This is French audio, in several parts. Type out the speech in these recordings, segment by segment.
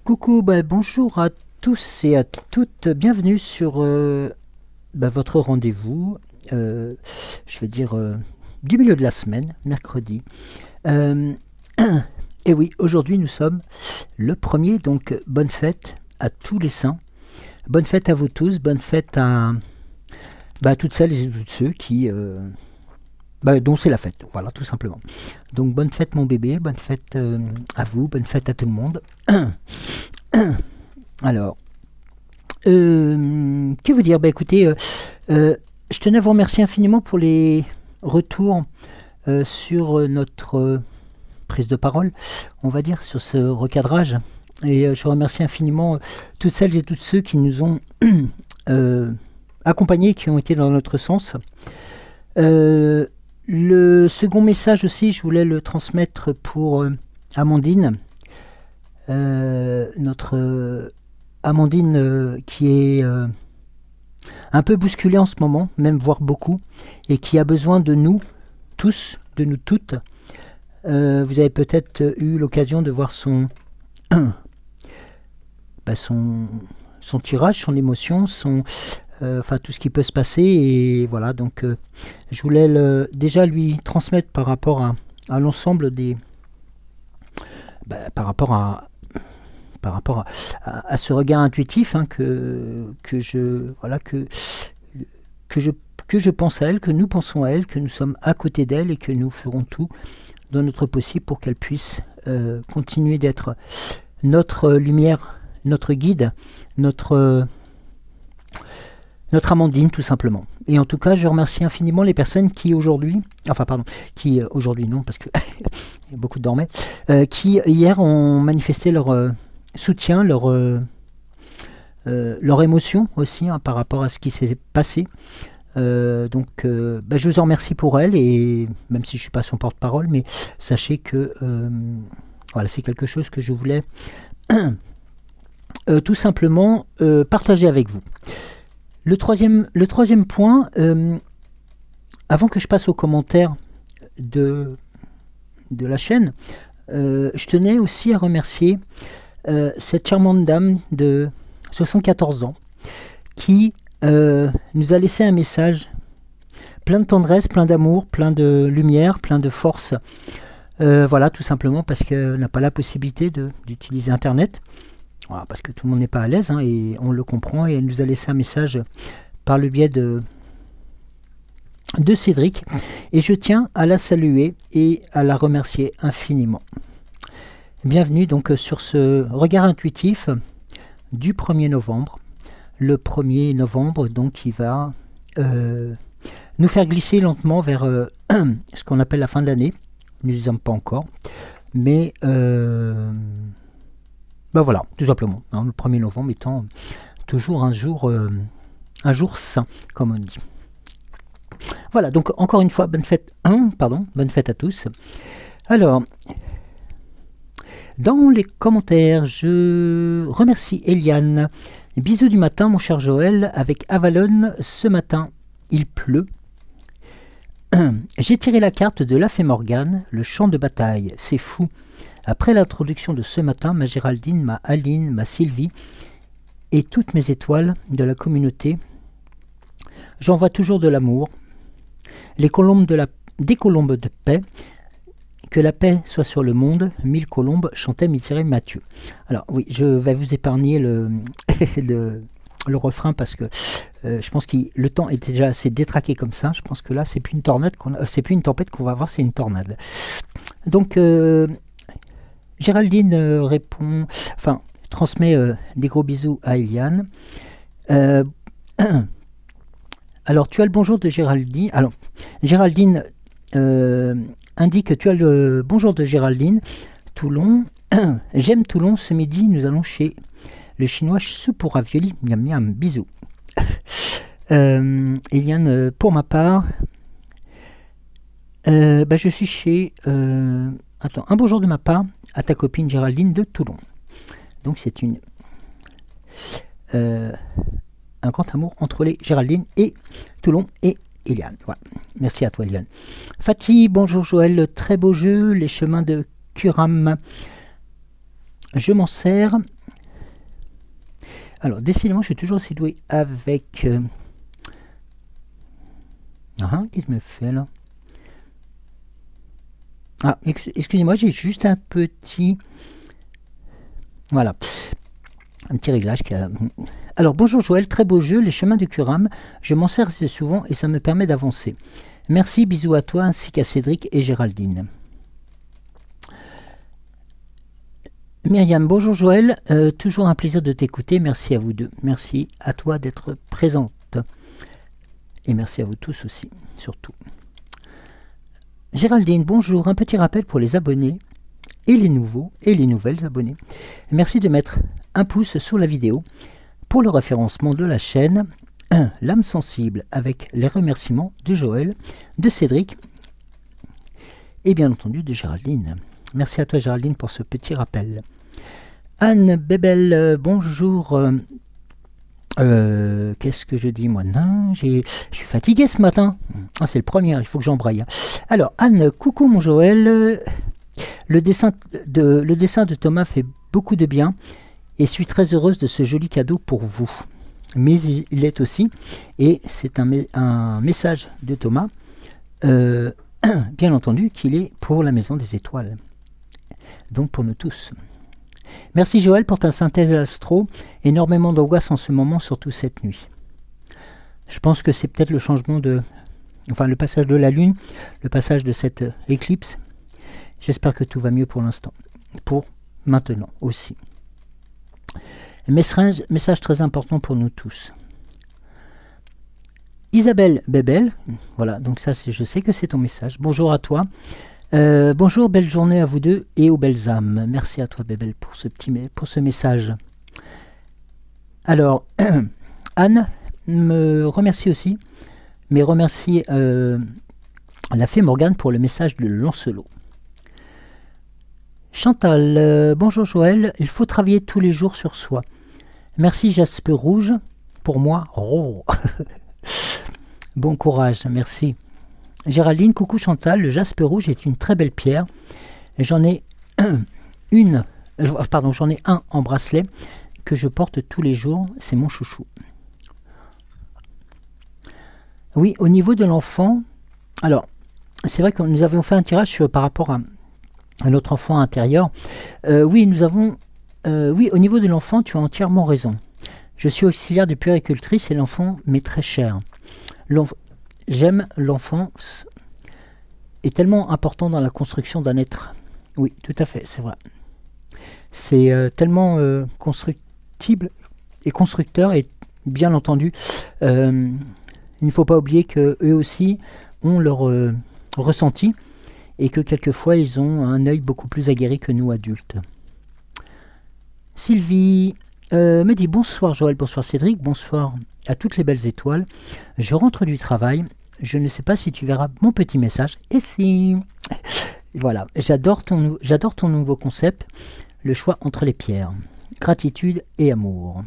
Coucou, bonjour à tous et à toutes, bienvenue sur votre rendez-vous, je vais dire du milieu de la semaine, mercredi. Euh, et oui, aujourd'hui nous sommes le premier, donc bonne fête à tous les saints, bonne fête à vous tous, bonne fête à toutes celles et tous ceux qui... dont c'est la fête, voilà, tout simplement. Donc bonne fête mon bébé, bonne fête à vous, bonne fête à tout le monde. Alors, que vous dire? Écoutez, je tenais à vous remercier infiniment pour les retours sur notre prise de parole, on va dire, sur ce recadrage. Et je remercie infiniment toutes celles et tous ceux qui nous ont accompagnés, qui ont été dans notre sens. Le second message aussi, je voulais le transmettre pour Amandine. Notre Amandine qui est un peu bousculée en ce moment, même voire beaucoup, et qui a besoin de nous tous, de nous toutes. Vous avez peut-être eu l'occasion de voir son tirage, son émotion, enfin tout ce qui peut se passer, et voilà, donc je voulais déjà lui transmettre par rapport à l'ensemble des... par rapport à ce regard intuitif, hein, que je pense à elle, que nous pensons à elle, que nous sommes à côté d'elle et que nous ferons tout dans notre possible pour qu'elle puisse continuer d'être notre lumière, notre guide, notre Amandine, tout simplement. Et en tout cas, je remercie infiniment les personnes qui aujourd'hui, aujourd'hui non, parce que il y a beaucoup de dormait, qui hier ont manifesté leur soutien, leur émotion aussi, hein, par rapport à ce qui s'est passé. Je vous en remercie pour elle, et même si je ne suis pas son porte-parole, mais sachez que voilà, c'est quelque chose que je voulais tout simplement partager avec vous. Le troisième point, avant que je passe aux commentaires de la chaîne, je tenais aussi à remercier cette charmante dame de 74 ans qui nous a laissé un message plein de tendresse, plein d'amour, plein de lumière, plein de force. Voilà, tout simplement parce qu'elle n'a pas la possibilité d'utiliser Internet. Voilà, parce que tout le monde n'est pas à l'aise, hein, et on le comprend, et elle nous a laissé un message par le biais de Cédric, et je tiens à la saluer et à la remercier infiniment. Bienvenue donc sur ce regard intuitif du 1er novembre. Le 1er novembre, donc, qui va nous faire glisser lentement vers ce qu'on appelle la fin de l'année. Nous n'y sommes pas encore, mais voilà, tout simplement, hein, le 1er novembre étant toujours un jour saint, comme on dit. Voilà, donc encore une fois, bonne fête à tous. Alors, dans les commentaires, je remercie Eliane. Bisous du matin, mon cher Joël, avec Avalon, ce matin, il pleut. J'ai tiré la carte de la Fée Morgane, le champ de bataille, c'est fou. Après l'introduction de ce matin, ma Géraldine, ma Aline, ma Sylvie et toutes mes étoiles de la communauté, j'envoie toujours de l'amour, des colombes de paix, que la paix soit sur le monde, 1000 colombes, chantait Mireille Mathieu. Alors oui, je vais vous épargner le refrain parce que je pense que le temps était déjà assez détraqué comme ça. Je pense que là, c'est plus une tornade, c'est plus une tempête qu'on va avoir, c'est une tornade. Donc Géraldine transmet des gros bisous à Eliane. Alors, tu as le bonjour de Géraldine. Alors, Géraldine indique que tu as le bonjour de Géraldine. Toulon. J'aime Toulon. Ce midi, nous allons chez le chinois soupe pour ravioli. Miam miam. Bisous. Eliane, pour ma part, je suis chez... un bonjour de ma part à ta copine Géraldine de Toulon. Donc c'est un grand amour entre les Géraldine et Toulon et Eliane. Voilà. Merci à toi Eliane. Fatih, bonjour Joël, très beau jeu, les chemins de Curam. Je m'en sers Alors, décidément, je suis toujours aussi doué avec... qu'est-ce qu'il me fait là? Ah, excusez-moi, j'ai juste un petit... Voilà. Un petit réglage qui a... Alors, bonjour Joël, très beau jeu, les chemins du Curam. Je m'en sers assez souvent et ça me permet d'avancer. Merci, bisous à toi ainsi qu'à Cédric et Géraldine. Myriam, bonjour Joël, toujours un plaisir de t'écouter, merci à vous deux. Merci à toi d'être présente. Et merci à vous tous aussi, surtout. Géraldine, bonjour, un petit rappel pour les abonnés et les nouveaux et les nouvelles abonnés. Merci de mettre un pouce sous la vidéo pour le référencement de la chaîne L'âme sensible avec les remerciements de Joël, de Cédric et bien entendu de Géraldine. Merci à toi Géraldine pour ce petit rappel. Anne Bébel, bonjour. Qu'est-ce que je dis moi? Non, je suis fatigué ce matin. Ah, c'est le premier, il faut que j'embraye. Alors Anne, coucou mon Joël. Le dessin de Thomas fait beaucoup de bien et suis très heureuse de ce joli cadeau pour vous. Mais il est aussi, et c'est un message de Thomas, bien entendu qu'il est pour la Maison des Étoiles. Donc pour nous tous. Merci Joël pour ta synthèse astro. Énormément d'angoisse en ce moment, surtout cette nuit. Je pense que c'est peut-être le changement de... Enfin, le passage de la Lune, le passage de cette éclipse. J'espère que tout va mieux pour l'instant. Pour maintenant aussi. Message très important pour nous tous. Isabelle Bébel, voilà, donc ça je sais que c'est ton message. Bonjour à toi. Bonjour, belle journée à vous deux et aux belles âmes. Merci à toi Bébel pour ce message. Alors, Anne me remercie aussi, mais remercie la fée Morgane pour le message de Lancelot. Chantal, bonjour Joël, il faut travailler tous les jours sur soi. Merci Jasper Rouge, pour moi, oh. Bon courage, merci. Géraldine, coucou Chantal, le jaspe rouge est une très belle pierre. J'en ai j'en ai un en bracelet que je porte tous les jours, c'est mon chouchou. Oui, au niveau de l'enfant, alors, c'est vrai que nous avions fait un tirage par rapport à notre enfant intérieur. Oui, oui, au niveau de l'enfant, tu as entièrement raison. Je suis auxiliaire de puéricultrice et l'enfant m'est très cher. J'aime l'enfance est tellement important dans la construction d'un être. Oui, tout à fait, c'est vrai. C'est tellement constructible et constructeur et bien entendu, il ne faut pas oublier qu'eux aussi ont leur ressenti et que quelquefois ils ont un œil beaucoup plus aguerri que nous adultes. Sylvie me dit bonsoir Joël, bonsoir Cédric, bonsoir à toutes les belles étoiles. Je rentre du travail. Je ne sais pas si tu verras mon petit message. Et si... Voilà, j'adore ton nouveau concept, le choix entre les pierres. Gratitude et amour.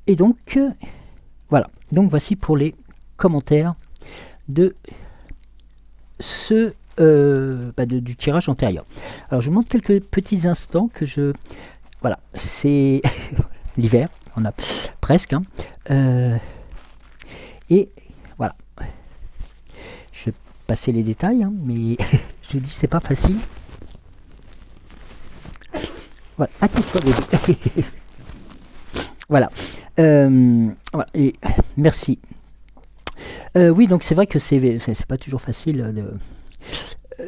Et donc, voilà. Donc voici pour les commentaires de ce... du tirage antérieur. Alors je vous montre quelques petits instants que je... Voilà, c'est l'hiver, on a presque. Hein. Et voilà. Je vais passer les détails, hein, mais je vous dis c'est pas facile. Voilà, attends-toi bébé. Voilà. Voilà. Et merci. Oui, donc c'est vrai que c'est pas toujours facile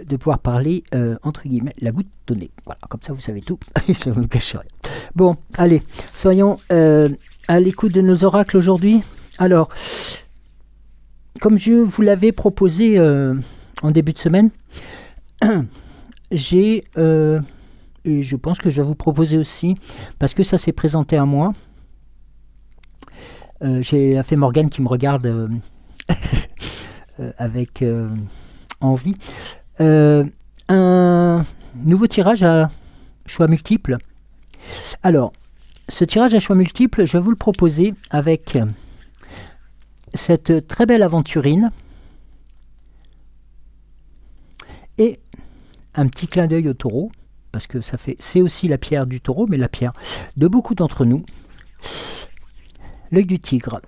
de pouvoir parler, entre guillemets, la goutte de nez. Voilà, comme ça vous savez tout, je ne vous le cacherai. Bon, allez, soyons à l'écoute de nos oracles aujourd'hui. Alors, comme je vous l'avais proposé en début de semaine, j'ai, et je pense que je vais vous proposer aussi, parce que ça s'est présenté à moi, j'ai la fée Morgane qui me regarde avec envie, un nouveau tirage à choix multiples. Alors, ce tirage à choix multiples, je vais vous le proposer avec cette très belle aventurine et un petit clin d'œil au taureau. parce que c'est aussi la pierre du taureau, mais la pierre de beaucoup d'entre nous. L'œil du tigre.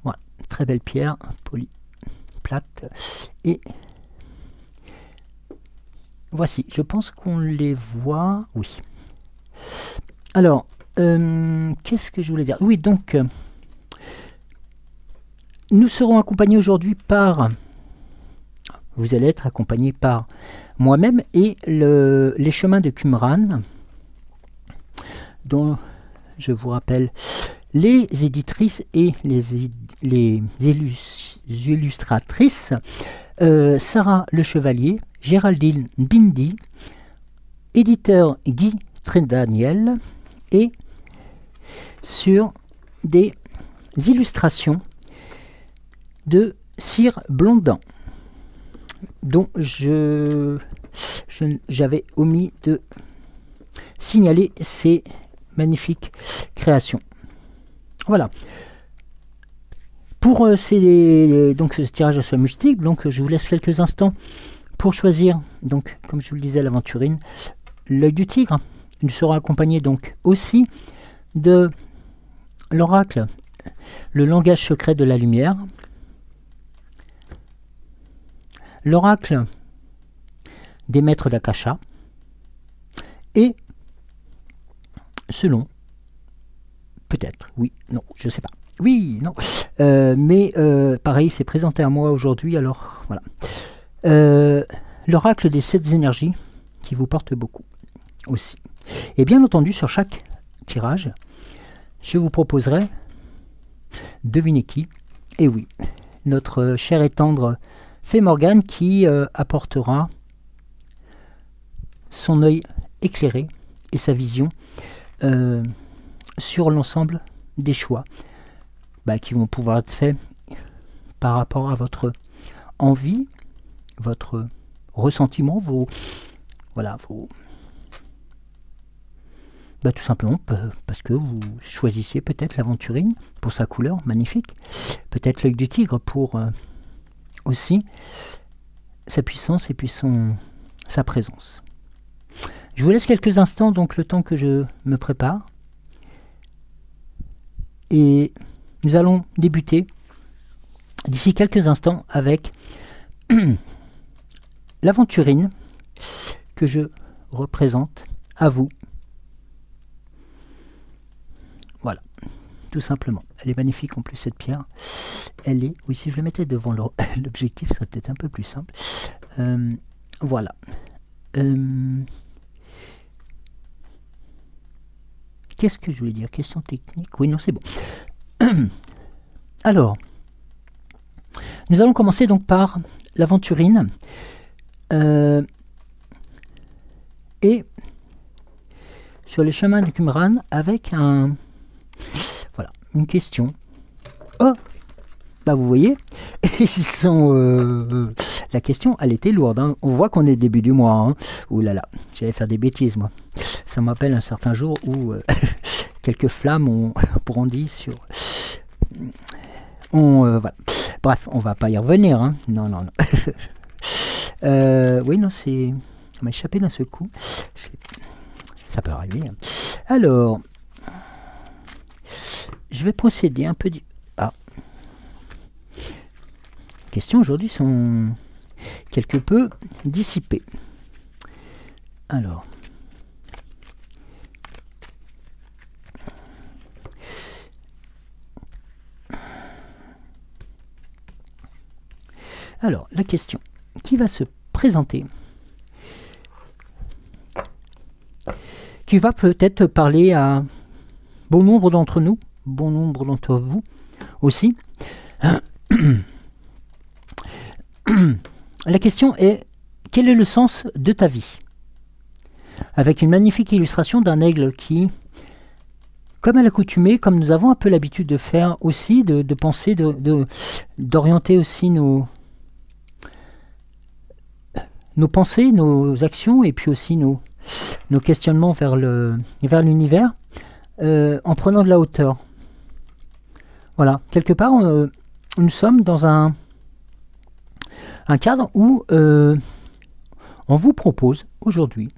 Voilà, très belle pierre, polie, plate. Et voici, je pense qu'on les voit. Oui. Alors, qu'est-ce que je voulais dire? Oui, donc, nous serons accompagnés aujourd'hui par... Vous allez être accompagnés par moi-même et les chemins de Qumran, dont je vous rappelle les éditrices et les illustratrices, Sarah Le Chevalier, Géraldine Bindi, éditeur Guy Trédaniel, et sur des illustrations de Cyr Blondin, dont j'avais omis de signaler ces magnifiques créations. Voilà. Pour donc ce tirage de soie multiple, donc je vous laisse quelques instants pour choisir, donc comme je vous le disais, l'aventurine, l'œil du tigre. Nous serons accompagnés donc aussi de l'oracle, le langage secret de la lumière, l'oracle des maîtres d'Akasha, et selon, peut-être, oui, non, je sais pas, oui, non, mais pareil, c'est présenté à moi aujourd'hui, alors voilà. L'oracle des 7 énergies qui vous porte beaucoup aussi. Et bien entendu, sur chaque tirage, je vous proposerai, devinez qui, et oui, notre cher et tendre Fée Morgane qui apportera son œil éclairé et sa vision sur l'ensemble des choix qui vont pouvoir être faits par rapport à votre envie, votre ressentiment, tout simplement parce que vous choisissez peut-être l'aventurine pour sa couleur magnifique, peut-être l'œil du tigre pour aussi sa puissance et puis sa présence. Je vous laisse quelques instants, donc le temps que je me prépare, et nous allons débuter d'ici quelques instants avec l'aventurine que je représente à vous. Voilà, tout simplement. Elle est magnifique en plus, cette pierre. Elle est, oui, si je le mettais devant l'objectif, ça serait peut-être un peu plus simple. Voilà. Qu'est-ce que je voulais dire? Question technique? Oui, non, c'est bon. Alors, nous allons commencer donc par l'aventurine. Et sur les chemins du Qumran avec une question. Oh, vous voyez, ils sont. La question, elle était lourde. Hein. On voit qu'on est début du mois. Hein. Ouh là là, j'allais faire des bêtises moi. Ça m'appelle un certain jour où quelques flammes ont brandi sur. Voilà. Bref, on va pas y revenir. Hein. Non, non, non. Oui, non, c'est. Ça m'a échappé d'un seul coup. Ça peut arriver. Hein. Alors, je vais procéder un peu du... Ah. Les questions aujourd'hui sont quelque peu dissipées. Alors. Alors, la question qui va se présenter, qui va peut-être parler à bon nombre d'entre nous, bon nombre d'entre vous aussi. La question est: quel est le sens de ta vie? Avec une magnifique illustration d'un aigle qui, comme à l'accoutumée, comme nous avons un peu l'habitude de faire aussi, de penser, d'orienter aussi nos pensées, nos actions, et puis aussi nos questionnements vers l'univers, en prenant de la hauteur. Voilà, quelque part, nous sommes dans un cadre où on vous propose aujourd'hui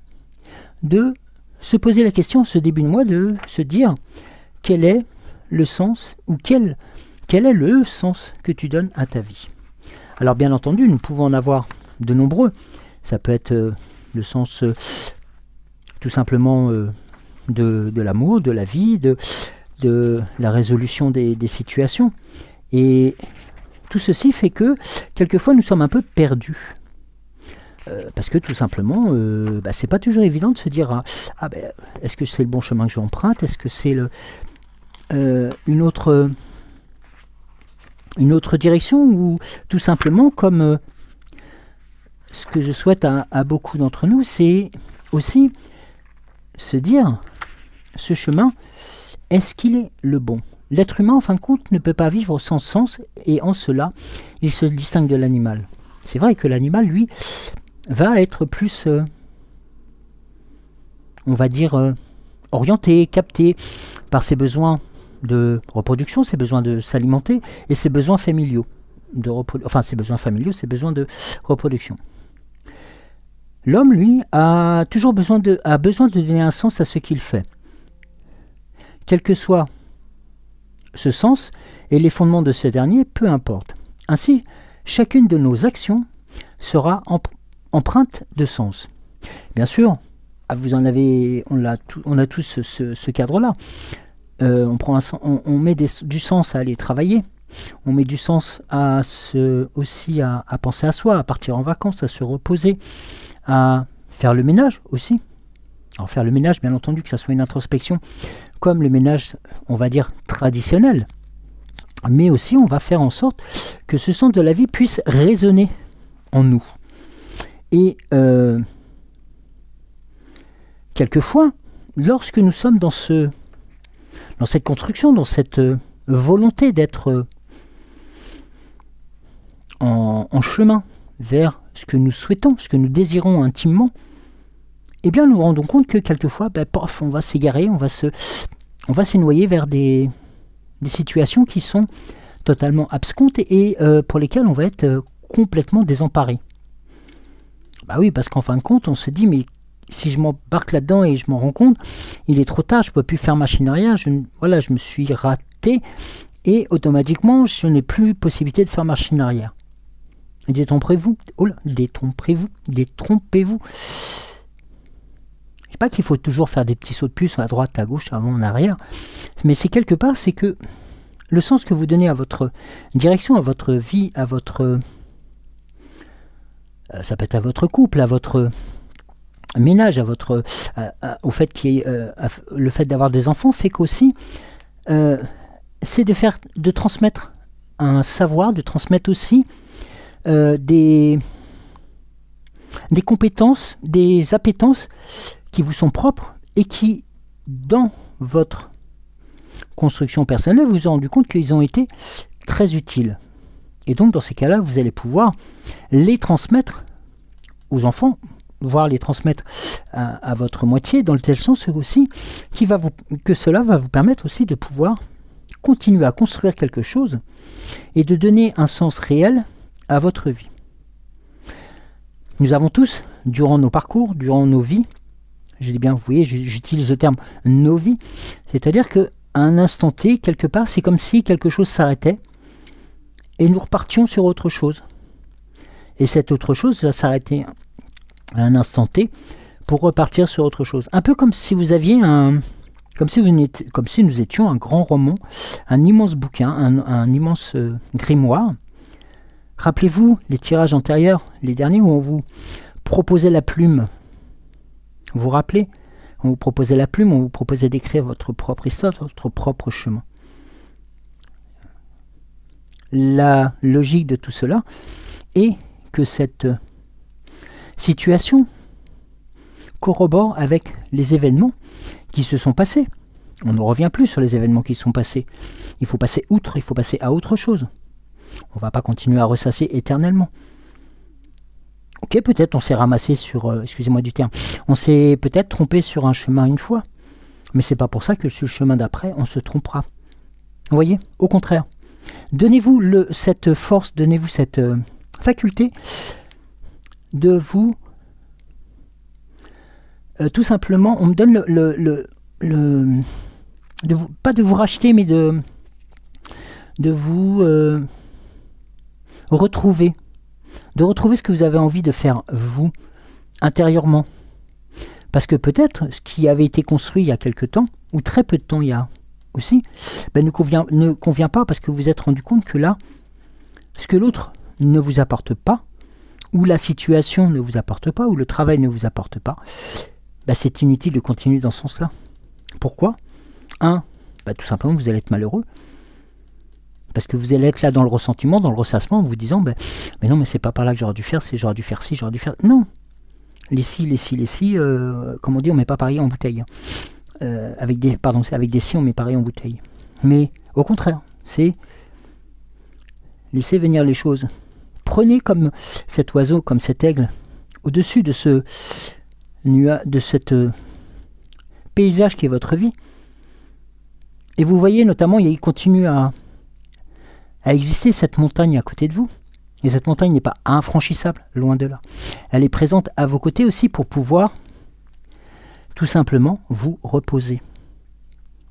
de se poser la question, ce début de mois, de se dire quel est le sens ou quel est le sens que tu donnes à ta vie. Alors bien entendu, nous pouvons en avoir de nombreux. Ça peut être le sens tout simplement de l'amour, de la vie, de la résolution des situations. Et tout ceci fait que quelquefois nous sommes un peu perdus. Parce que tout simplement, c'est pas toujours évident de se dire est-ce que c'est le bon chemin que j'emprunte? Est-ce que c'est une autre direction? Ou tout simplement, comme ce que je souhaite à beaucoup d'entre nous, c'est aussi se dire, ce chemin, est-ce qu'il est le bon? L'être humain, en fin de compte, ne peut pas vivre sans sens, et en cela, il se distingue de l'animal. C'est vrai que l'animal, lui, va être plus, on va dire, orienté, capté par ses besoins de reproduction, ses besoins de s'alimenter, et ses besoins familiaux. Ses besoins familiaux, ses besoins de reproduction. L'homme, lui, a toujours besoin de donner un sens à ce qu'il fait. Quel que soit ce sens et les fondements de ce dernier, peu importe. Ainsi, chacune de nos actions sera empreinte de sens. Bien sûr, on a tous ce cadre-là. On met du sens à aller travailler. On met du sens aussi à penser à soi, à partir en vacances, à se reposer, à faire le ménage aussi. Alors faire le ménage, bien entendu, que ça soit une introspection, comme le ménage, on va dire, traditionnel. Mais aussi, on va faire en sorte que ce sens de la vie puisse résonner en nous. Et quelquefois, lorsque nous sommes dans cette construction, dans cette volonté d'être en chemin vers ce que nous souhaitons, ce que nous désirons intimement, eh bien nous nous rendons compte que quelquefois, on va s'égarer, on va se noyer vers des situations qui sont totalement abscontes et pour lesquelles on va être complètement désemparé. Bah oui, parce qu'en fin de compte, on se dit, mais si je m'embarque là-dedans et je m'en rends compte, il est trop tard, je ne peux plus faire machine arrière, je me suis raté et automatiquement, je n'ai plus possibilité de faire machine arrière. Détrompez-vous, détrompez-vous. Je ne sais pas qu'il faut toujours faire des petits sauts de puce à droite, à gauche, avant, en arrière, mais c'est quelque part, c'est que le sens que vous donnez à votre direction, à votre vie, à votre... ça peut être à votre couple, à votre ménage, au fait le fait d'avoir des enfants fait qu'aussi c'est de transmettre un savoir, de transmettre aussi des compétences, des appétences qui vous sont propres et qui, dans votre construction personnelle, vous vous êtes rendu compte qu'ils ont été très utiles. Et donc, dans ces cas-là, vous allez pouvoir les transmettre aux enfants, voire les transmettre à votre moitié, dans le tel sens aussi que cela va vous permettre aussi de pouvoir continuer à construire quelque chose et de donner un sens réel à votre vie. Nous avons tous, durant nos parcours, durant nos vies, je dis bien, vous voyez, j'utilise le terme « nos vies », c'est-à-dire qu'à un instant T, quelque part, c'est comme si quelque chose s'arrêtait et nous repartions sur autre chose. Et cette autre chose va s'arrêter à un instant T pour repartir sur autre chose. Un peu comme si vous aviez comme si nous étions un grand roman, un immense bouquin, un immense grimoire. Rappelez-vous les tirages antérieurs, les derniers où on vous proposait la plume. Vous vous rappelez? On vous proposait la plume, on vous proposait d'écrire votre propre histoire, votre propre chemin. La logique de tout cela est que cette situation corrobore avec les événements qui se sont passés. On ne revient plus sur les événements qui se sont passés. Il faut passer outre, il faut passer à autre chose. On ne va pas continuer à ressasser éternellement. Ok, peut-être on s'est ramassé sur, excusez-moi du terme, on s'est peut-être trompé sur un chemin une fois, mais c'est pas pour ça que sur le chemin d'après, on se trompera. Vous voyez, au contraire. Donnez-vous cette force, donnez-vous cette faculté de vous tout simplement, on me donne pas de vous racheter, mais de vous retrouver. De retrouver ce que vous avez envie de faire, vous, intérieurement. Parce que peut-être, ce qui avait été construit il y a quelque temps, ou très peu de temps il y a aussi, ben, ne convient pas parce que vous vous êtes rendu compte que là, ce que l'autre ne vous apporte pas, ou la situation ne vous apporte pas, ou le travail ne vous apporte pas, ben, c'est inutile de continuer dans ce sens-là. Pourquoi ? Ben, tout simplement, vous allez être malheureux. Parce que vous allez être là dans le ressentiment, dans le ressassement, en vous disant, mais non, mais c'est pas par là que j'aurais dû faire, j'aurais dû faire ci, j'aurais dû faire... Non. Les si, comme on dit, on met pas pareil en bouteille. Avec des si, on met pareil en bouteille. Mais au contraire, c'est laisser venir les choses. Prenez comme cet oiseau, comme cet aigle, au-dessus de cette paysage qui est votre vie. Et vous voyez notamment, il continue à exister cette montagne à côté de vous. Et cette montagne n'est pas infranchissable, loin de là. Elle est présente à vos côtés aussi pour pouvoir tout simplement vous reposer.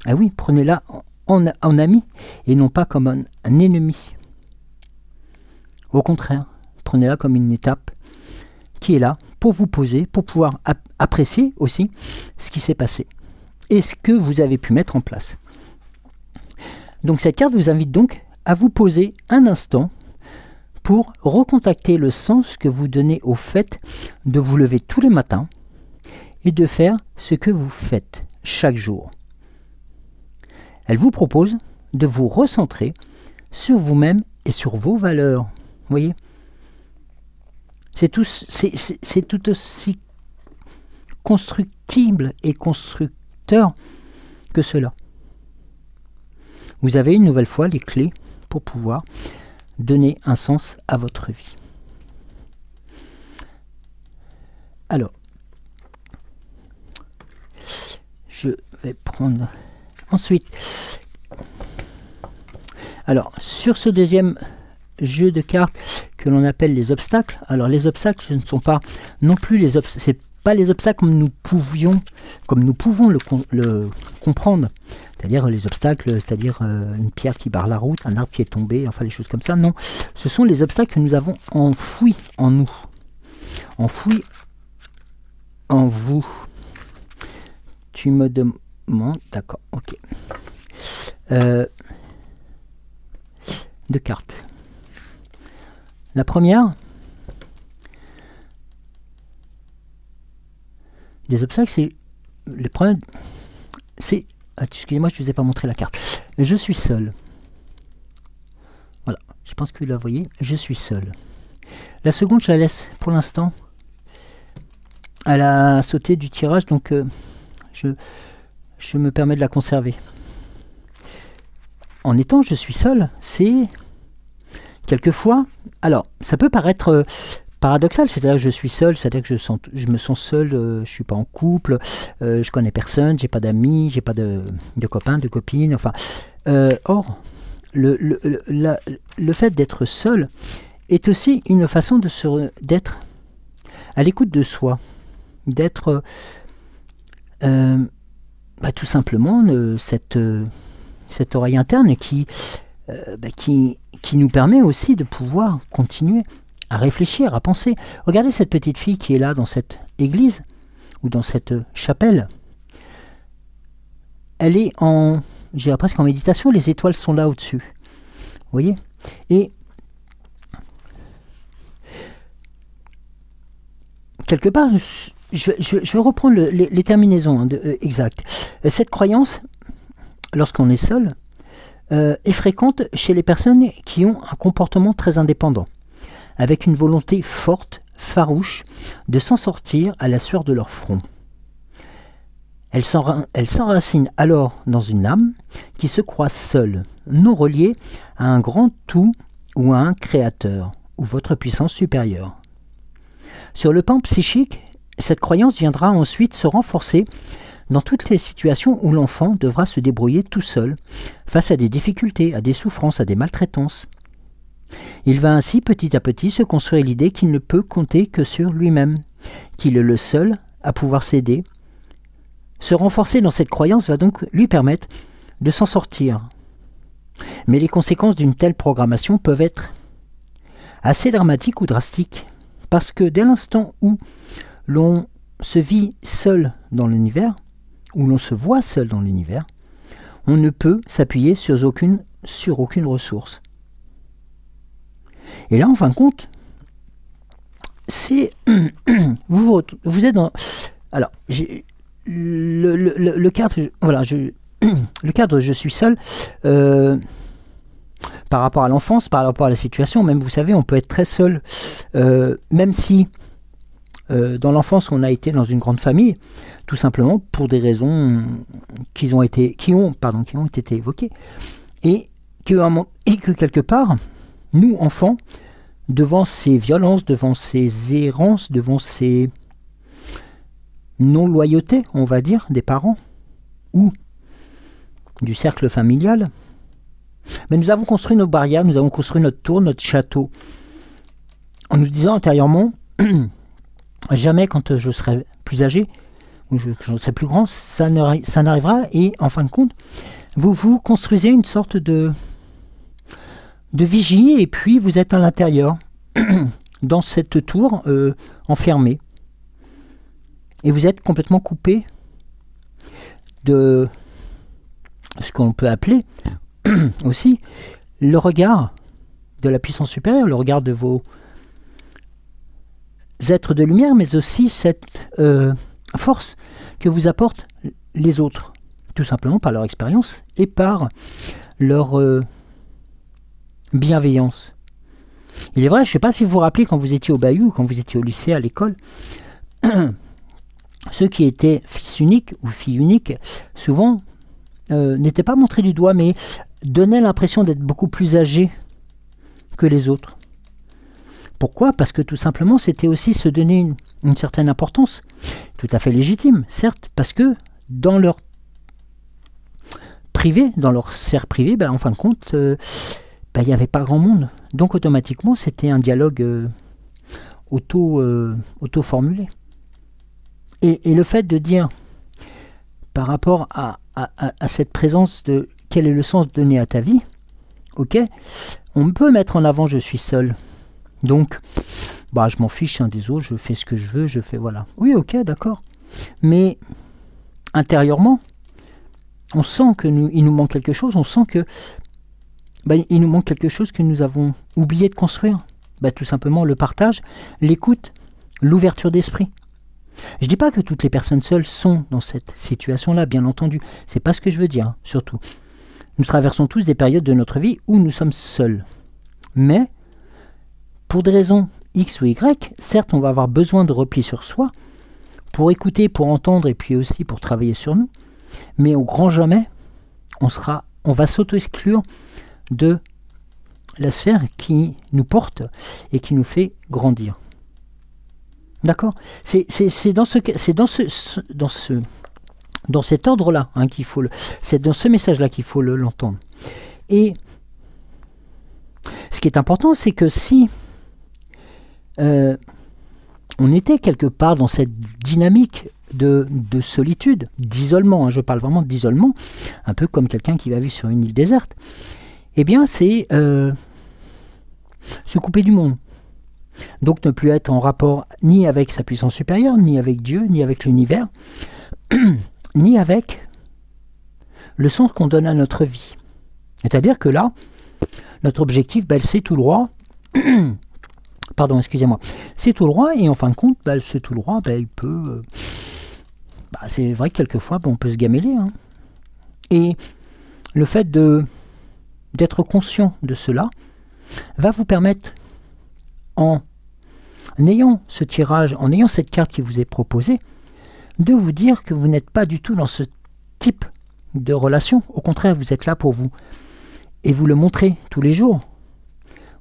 Ah oui, prenez-la en ami et non pas comme un ennemi. Au contraire, prenez-la comme une étape qui est là pour vous poser, pour pouvoir apprécier aussi ce qui s'est passé et ce que vous avez pu mettre en place. Donc cette carte vous invite donc à vous poser un instant pour recontacter le sens que vous donnez au fait de vous lever tous les matins et de faire ce que vous faites chaque jour. Elle vous propose de vous recentrer sur vous-même et sur vos valeurs. Vous voyez ? C'est tout aussi constructible et constructeur que cela. Vous avez une nouvelle fois les clés pour pouvoir donner un sens à votre vie. Alors, je vais prendre ensuite. Alors, sur ce deuxième jeu de cartes que l'on appelle les obstacles. Alors, les obstacles, ce ne sont pas non plus les obstacles. C'est pas les obstacles comme nous pouvons le comprendre. C'est-à-dire les obstacles, c'est-à-dire une pierre qui barre la route, un arbre qui est tombé, enfin les choses comme ça. Non, ce sont les obstacles que nous avons enfouis en nous, enfouis en vous. Tu me demandes, d'accord, ok. Deux cartes. La première, des obstacles, c'est le problème, c'est... Excusez-moi, je ne vous ai pas montré la carte. Je suis seul. Voilà, je pense que vous la voyez. Je suis seul. La seconde, je la laisse pour l'instant. Elle a sauté du tirage, donc je me permets de la conserver. En étant je suis seul, c'est quelquefois... Alors, ça peut paraître... paradoxal, c'est-à-dire que je suis seul, c'est-à-dire que je me sens seul, je suis pas en couple, je connais personne, j'ai pas d'amis, j'ai pas de copains, de copines, enfin. Or, le fait d'être seul est aussi une façon d'être à l'écoute de soi, d'être tout simplement cette oreille interne qui nous permet aussi de pouvoir continuer à réfléchir, à penser. Regardez cette petite fille qui est là dans cette église ou dans cette chapelle. Elle est presque en méditation, les étoiles sont là au-dessus. Vous voyez ? Et quelque part, je vais reprendre les terminaisons exactes. Cette croyance, lorsqu'on est seul, est fréquente chez les personnes qui ont un comportement très indépendant, avec une volonté forte, farouche, de s'en sortir à la sueur de leur front. Elle s'enracine alors dans une âme qui se croit seule, non reliée à un grand tout ou à un créateur, ou votre puissance supérieure. Sur le plan psychique, cette croyance viendra ensuite se renforcer dans toutes les situations où l'enfant devra se débrouiller tout seul, face à des difficultés, à des souffrances, à des maltraitances. Il va ainsi petit à petit se construire l'idée qu'il ne peut compter que sur lui-même, qu'il est le seul à pouvoir s'aider, Se renforcer dans cette croyance va donc lui permettre de s'en sortir. Mais les conséquences d'une telle programmation peuvent être assez dramatiques ou drastiques. Parce que dès l'instant où l'on se vit seul dans l'univers, où l'on se voit seul dans l'univers, on ne peut s'appuyer sur aucune ressource. Et là, en fin de compte, c'est vous êtes dans... Alors, le cadre, voilà, le cadre, je suis seul, par rapport à l'enfance, par rapport à la situation, même vous savez, on peut être très seul, même si dans l'enfance on a été dans une grande famille, tout simplement pour des raisons qui ont été évoquées, et que quelque part, nous, enfants, devant ces violences, devant ces errances, devant ces non-loyautés, on va dire, des parents, ou du cercle familial, mais nous avons construit nos barrières, nous avons construit notre tour, notre château, en nous disant intérieurement, jamais quand je serai plus âgé, ou je serai plus grand, ça n'arrivera, et en fin de compte, vous construisez une sorte de vigie, et puis vous êtes à l'intérieur, dans cette tour enfermée. Et vous êtes complètement coupé de ce qu'on peut appeler aussi le regard de la puissance supérieure, le regard de vos êtres de lumière, mais aussi cette force que vous apportent les autres, tout simplement par leur expérience et par leur bienveillance. Il est vrai, je ne sais pas si vous vous rappelez quand vous étiez au bahut, quand vous étiez au lycée, à l'école, ceux qui étaient fils uniques ou filles uniques, souvent n'étaient pas montrés du doigt, mais donnaient l'impression d'être beaucoup plus âgés que les autres. Pourquoi? Parce que tout simplement, c'était aussi se donner une certaine importance, tout à fait légitime, certes, parce que dans leur privé, dans leur cercle privé, en fin de compte, il n'y avait pas grand monde. Donc automatiquement, c'était un dialogue auto-formulé. Et le fait de dire, par rapport à cette présence de quel est le sens donné à ta vie, ok, on peut mettre en avant je suis seul. Donc, je m'en fiche des autres, je fais ce que je veux, je fais voilà. Oui, ok, d'accord. Mais intérieurement, on sent il nous manque quelque chose, on sent que il nous manque quelque chose que nous avons oublié de construire. Tout simplement le partage, l'écoute, l'ouverture d'esprit. Je ne dis pas que toutes les personnes seules sont dans cette situation-là, bien entendu. C'est pas ce que je veux dire, surtout. Nous traversons tous des périodes de notre vie où nous sommes seuls. Mais, pour des raisons X ou Y, certes, on va avoir besoin de repli sur soi, pour écouter, pour entendre, et puis aussi pour travailler sur nous. Mais au grand jamais, on va s'auto-exclure de la sphère qui nous porte et qui nous fait grandir. D'accord? C'est dans cet ordre-là qu'il faut c'est dans ce message-là qu'il faut l'entendre. Et ce qui est important, c'est que si on était quelque part dans cette dynamique de solitude, d'isolement, je parle vraiment d'isolement, un peu comme quelqu'un qui va vivre sur une île déserte, eh bien c'est se couper du monde. Donc ne plus être en rapport ni avec sa puissance supérieure, ni avec Dieu, ni avec l'univers, ni avec le sens qu'on donne à notre vie. C'est-à-dire que là, notre objectif, c'est tout droit. Pardon, excusez-moi. C'est tout droit, et en fin de compte, ce tout droit, il peut... c'est vrai que quelquefois, on peut se gameler. Et le fait d'être conscient de cela va vous permettre, en ayant ce tirage, en ayant cette carte qui vous est proposée, de vous dire que vous n'êtes pas du tout dans ce type de relation. Au contraire, vous êtes là pour vous. Et vous le montrez tous les jours.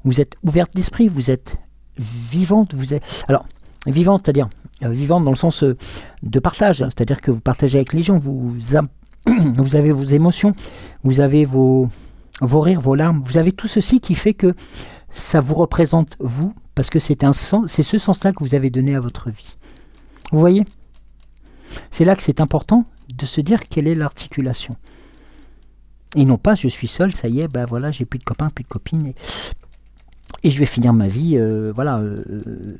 Vous êtes ouverte d'esprit, vous êtes vivante. Alors, vivante, c'est-à-dire vivante dans le sens de partage. C'est-à-dire que vous partagez avec les gens, vous avez vos émotions, vous avez vos rires, vos larmes. Vous avez tout ceci qui fait que ça vous représente vous, parce que c'est ce sens-là que vous avez donné à votre vie. Vous voyez? C'est là que c'est important de se dire quelle est l'articulation. Et non pas je suis seul, ça y est, ben voilà, j'ai plus de copains, plus de copines, et je vais finir ma vie,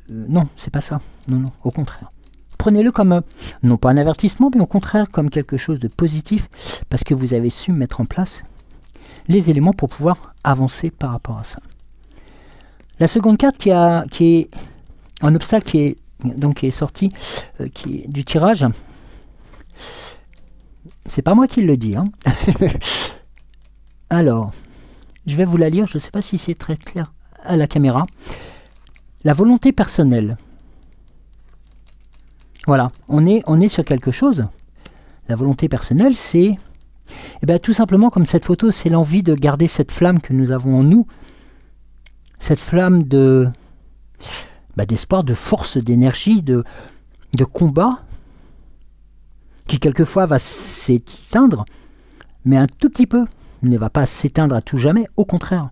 non, c'est pas ça. Non, non, au contraire. Prenez-le comme, non pas un avertissement, mais au contraire comme quelque chose de positif, parce que vous avez su mettre en place les éléments pour pouvoir avancer par rapport à ça. La seconde carte qui est un obstacle qui est sorti du tirage, c'est pas moi qui le dis, hein. Alors, je vais vous la lire, je ne sais pas si c'est très clair à la caméra. La volonté personnelle. Voilà, on est sur quelque chose. La volonté personnelle, c'est tout simplement comme cette photo, c'est l'envie de garder cette flamme que nous avons en nous, cette flamme d'espoir, de force, d'énergie, de combat, qui quelquefois va s'éteindre, mais un tout petit peu, ne va pas s'éteindre à tout jamais, au contraire.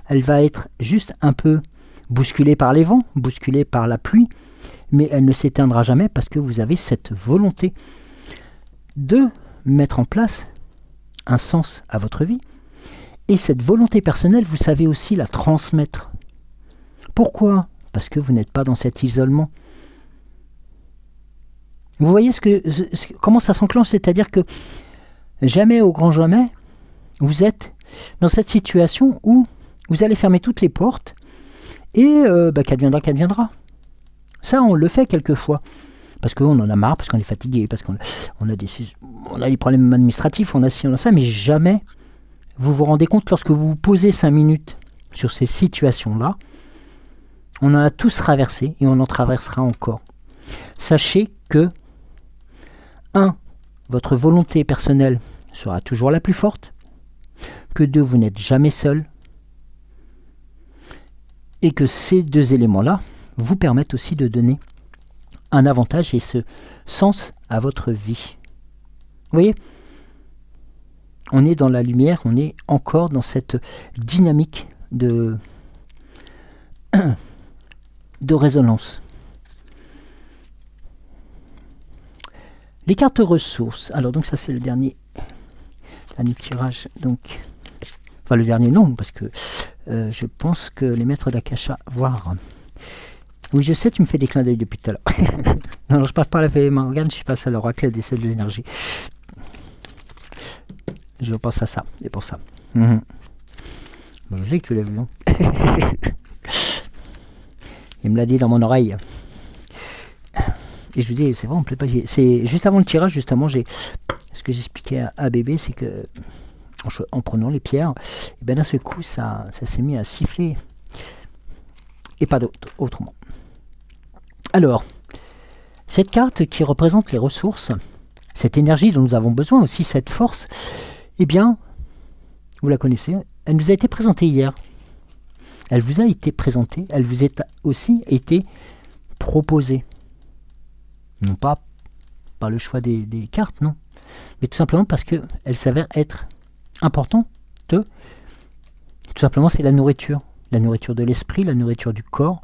Elle va être juste un peu bousculée par les vents, bousculée par la pluie, mais elle ne s'éteindra jamais parce que vous avez cette volonté de mettre en place un sens à votre vie. Et cette volonté personnelle, vous savez aussi la transmettre. Pourquoi? Parce que vous n'êtes pas dans cet isolement. Vous voyez comment ça s'enclenche, c'est-à-dire que jamais au grand jamais, vous êtes dans cette situation où vous allez fermer toutes les portes et qu'adviendra, qu'adviendra. Ça, on le fait quelquefois. Parce qu'on en a marre, parce qu'on est fatigué, parce qu'on a des problèmes administratifs, on a ci, on a ça, mais jamais vous vous rendez compte lorsque vous vous posez 5 minutes sur ces situations-là, on en a tous traversé et on en traversera encore. Sachez que 1. Votre volonté personnelle sera toujours la plus forte, que 2. Vous n'êtes jamais seul, et que ces deux éléments-là vous permettent aussi de donner un avantage et ce sens à votre vie. Vous voyez, on est dans la lumière, on est encore dans cette dynamique de résonance. Les cartes ressources. Alors donc ça c'est le dernier tirage. Donc, enfin le dernier non, parce que je pense que les maîtres d'Akasha, voire... Oui, je sais, tu me fais des clins d'œil depuis tout à l'heure. Non, je passe pas à la fée Morgane, je passe à l'oracle des selles des énergies. Je pense à ça, c'est pour ça. Bon, je sais que tu l'as vu. Hein. Il me l'a dit dans mon oreille. Et je lui dis, c'est vrai, on ne plaît pas. C'est juste avant le tirage, justement, ce que j'expliquais à bébé, c'est que en prenant les pierres, et ben d'un seul coup, ça s'est mis à siffler. Et pas autrement. Alors, cette carte qui représente les ressources, cette énergie dont nous avons besoin, aussi cette force, eh bien, vous la connaissez, elle nous a été présentée hier. Elle vous a été présentée, elle vous a aussi été proposée. Non pas par le choix des cartes, non. Mais tout simplement parce qu'elle s'avère être importante. Tout simplement, c'est la nourriture. La nourriture de l'esprit, la nourriture du corps,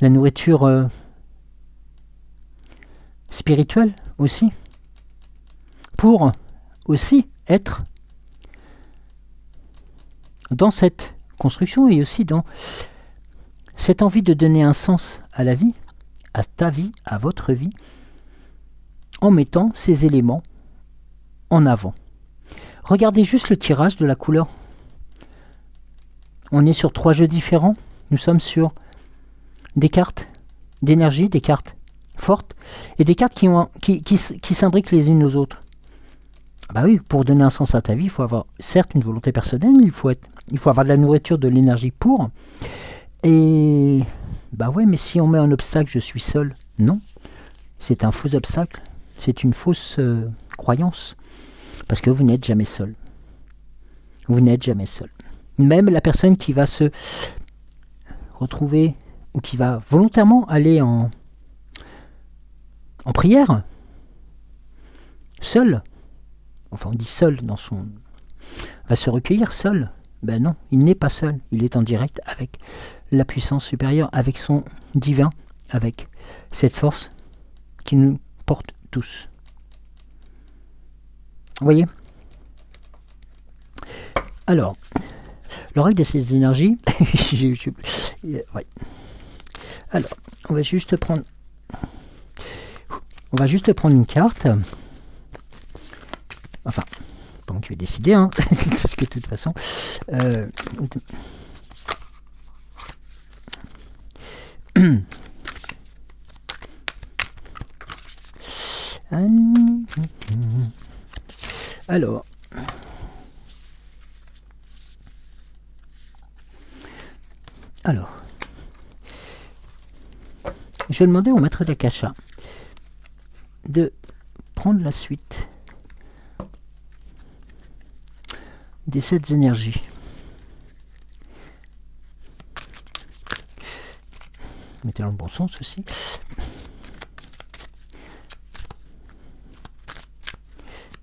la nourriture spirituelle aussi. Pour aussi être dans cette construction et aussi dans cette envie de donner un sens à la vie, à ta vie, à votre vie, en mettant ces éléments en avant. Regardez juste le tirage de la couleur. On est sur 3 jeux différents. Nous sommes sur des cartes d'énergie, des cartes fortes, et des cartes qui s'imbriquent les unes aux autres. Bah oui, pour donner un sens à ta vie, il faut avoir certes une volonté personnelle, il faut avoir de la nourriture, de l'énergie pour. Et bah ouais, mais si on met un obstacle, je suis seul. Non, c'est un faux obstacle, c'est une fausse croyance, parce que vous n'êtes jamais seul. Vous n'êtes jamais seul. Même la personne qui va se retrouver ou qui va volontairement aller en prière, seul, enfin on dit seul dans son... va se recueillir seul. Ben non, il n'est pas seul, il est en direct avec la puissance supérieure, avec son divin, avec cette force qui nous porte tous. Vous voyez? Alors, le règle de ces énergies, ouais. Alors, on va juste prendre une carte. Enfin, pas moi qui vais décider, hein, parce que de toute façon... Alors, je vais demander au maître d'Akasha de prendre la suite des 7 énergies. Mettez dans le bon sens aussi.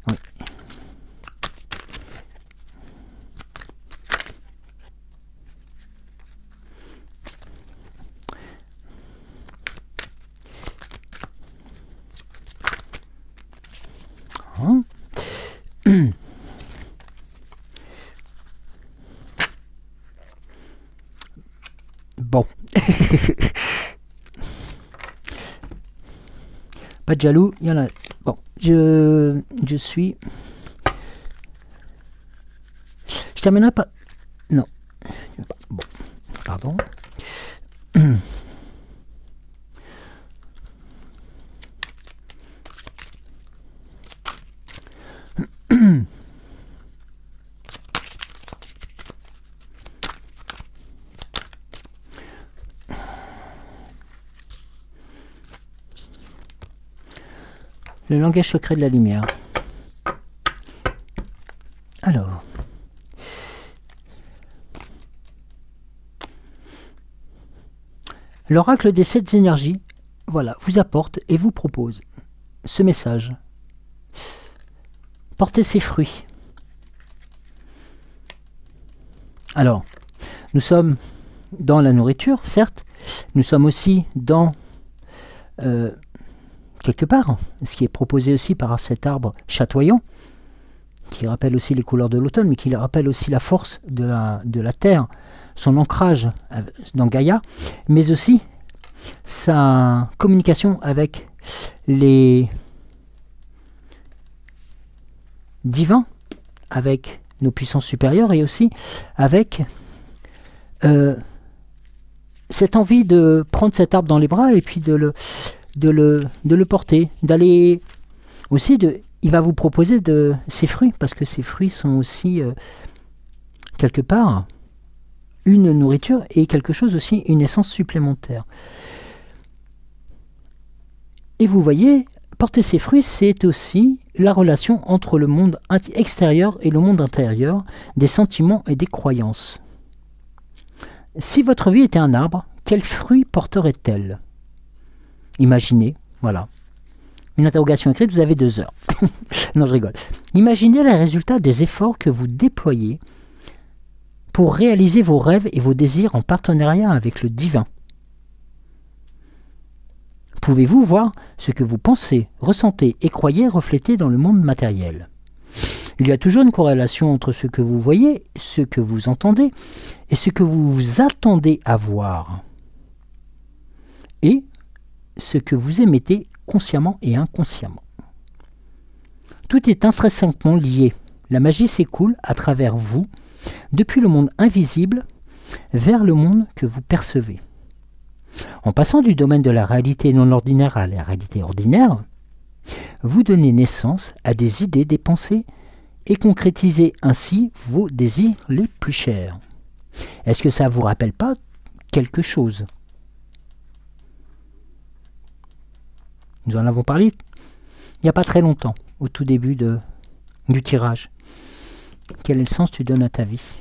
Oui. Hein? Bon. Pas de jaloux, il y en a. Bon, je suis. Je terminerai pas. Non. Bon, pardon. Le langage secret de la lumière. Alors. L'oracle des 7 énergies, voilà, vous apporte et vous propose ce message. Portez ses fruits. Alors, nous sommes dans la nourriture, certes. Nous sommes aussi dans... quelque part, ce qui est proposé aussi par cet arbre chatoyant, qui rappelle aussi les couleurs de l'automne, mais qui rappelle aussi la force de la terre, son ancrage dans Gaïa, mais aussi sa communication avec les divins, avec nos puissances supérieures, et aussi avec cette envie de prendre cet arbre dans les bras et puis de le porter, d'aller aussi, il va vous proposer ses fruits, parce que ces fruits sont aussi quelque part une nourriture et quelque chose aussi, une essence supplémentaire. Et vous voyez, porter ses fruits, c'est aussi la relation entre le monde extérieur et le monde intérieur, des sentiments et des croyances. Si votre vie était un arbre, quels fruits porterait-elle? Imaginez, voilà. Une interrogation écrite, vous avez 2 heures. Non, je rigole. Imaginez les résultats des efforts que vous déployez pour réaliser vos rêves et vos désirs en partenariat avec le divin. Pouvez-vous voir ce que vous pensez, ressentez et croyez refléter dans le monde matériel? Il y a toujours une corrélation entre ce que vous voyez, ce que vous entendez et ce que vous vous attendez à voir. Et ce que vous émettez consciemment et inconsciemment. Tout est intrinsèquement lié. La magie s'écoule à travers vous, depuis le monde invisible vers le monde que vous percevez. En passant du domaine de la réalité non ordinaire à la réalité ordinaire, vous donnez naissance à des idées, des pensées et concrétisez ainsi vos désirs les plus chers. Est-ce que ça ne vous rappelle pas quelque chose? Nous en avons parlé il n'y a pas très longtemps, au tout début du tirage. Quel est le sens que tu donnes à ta vie?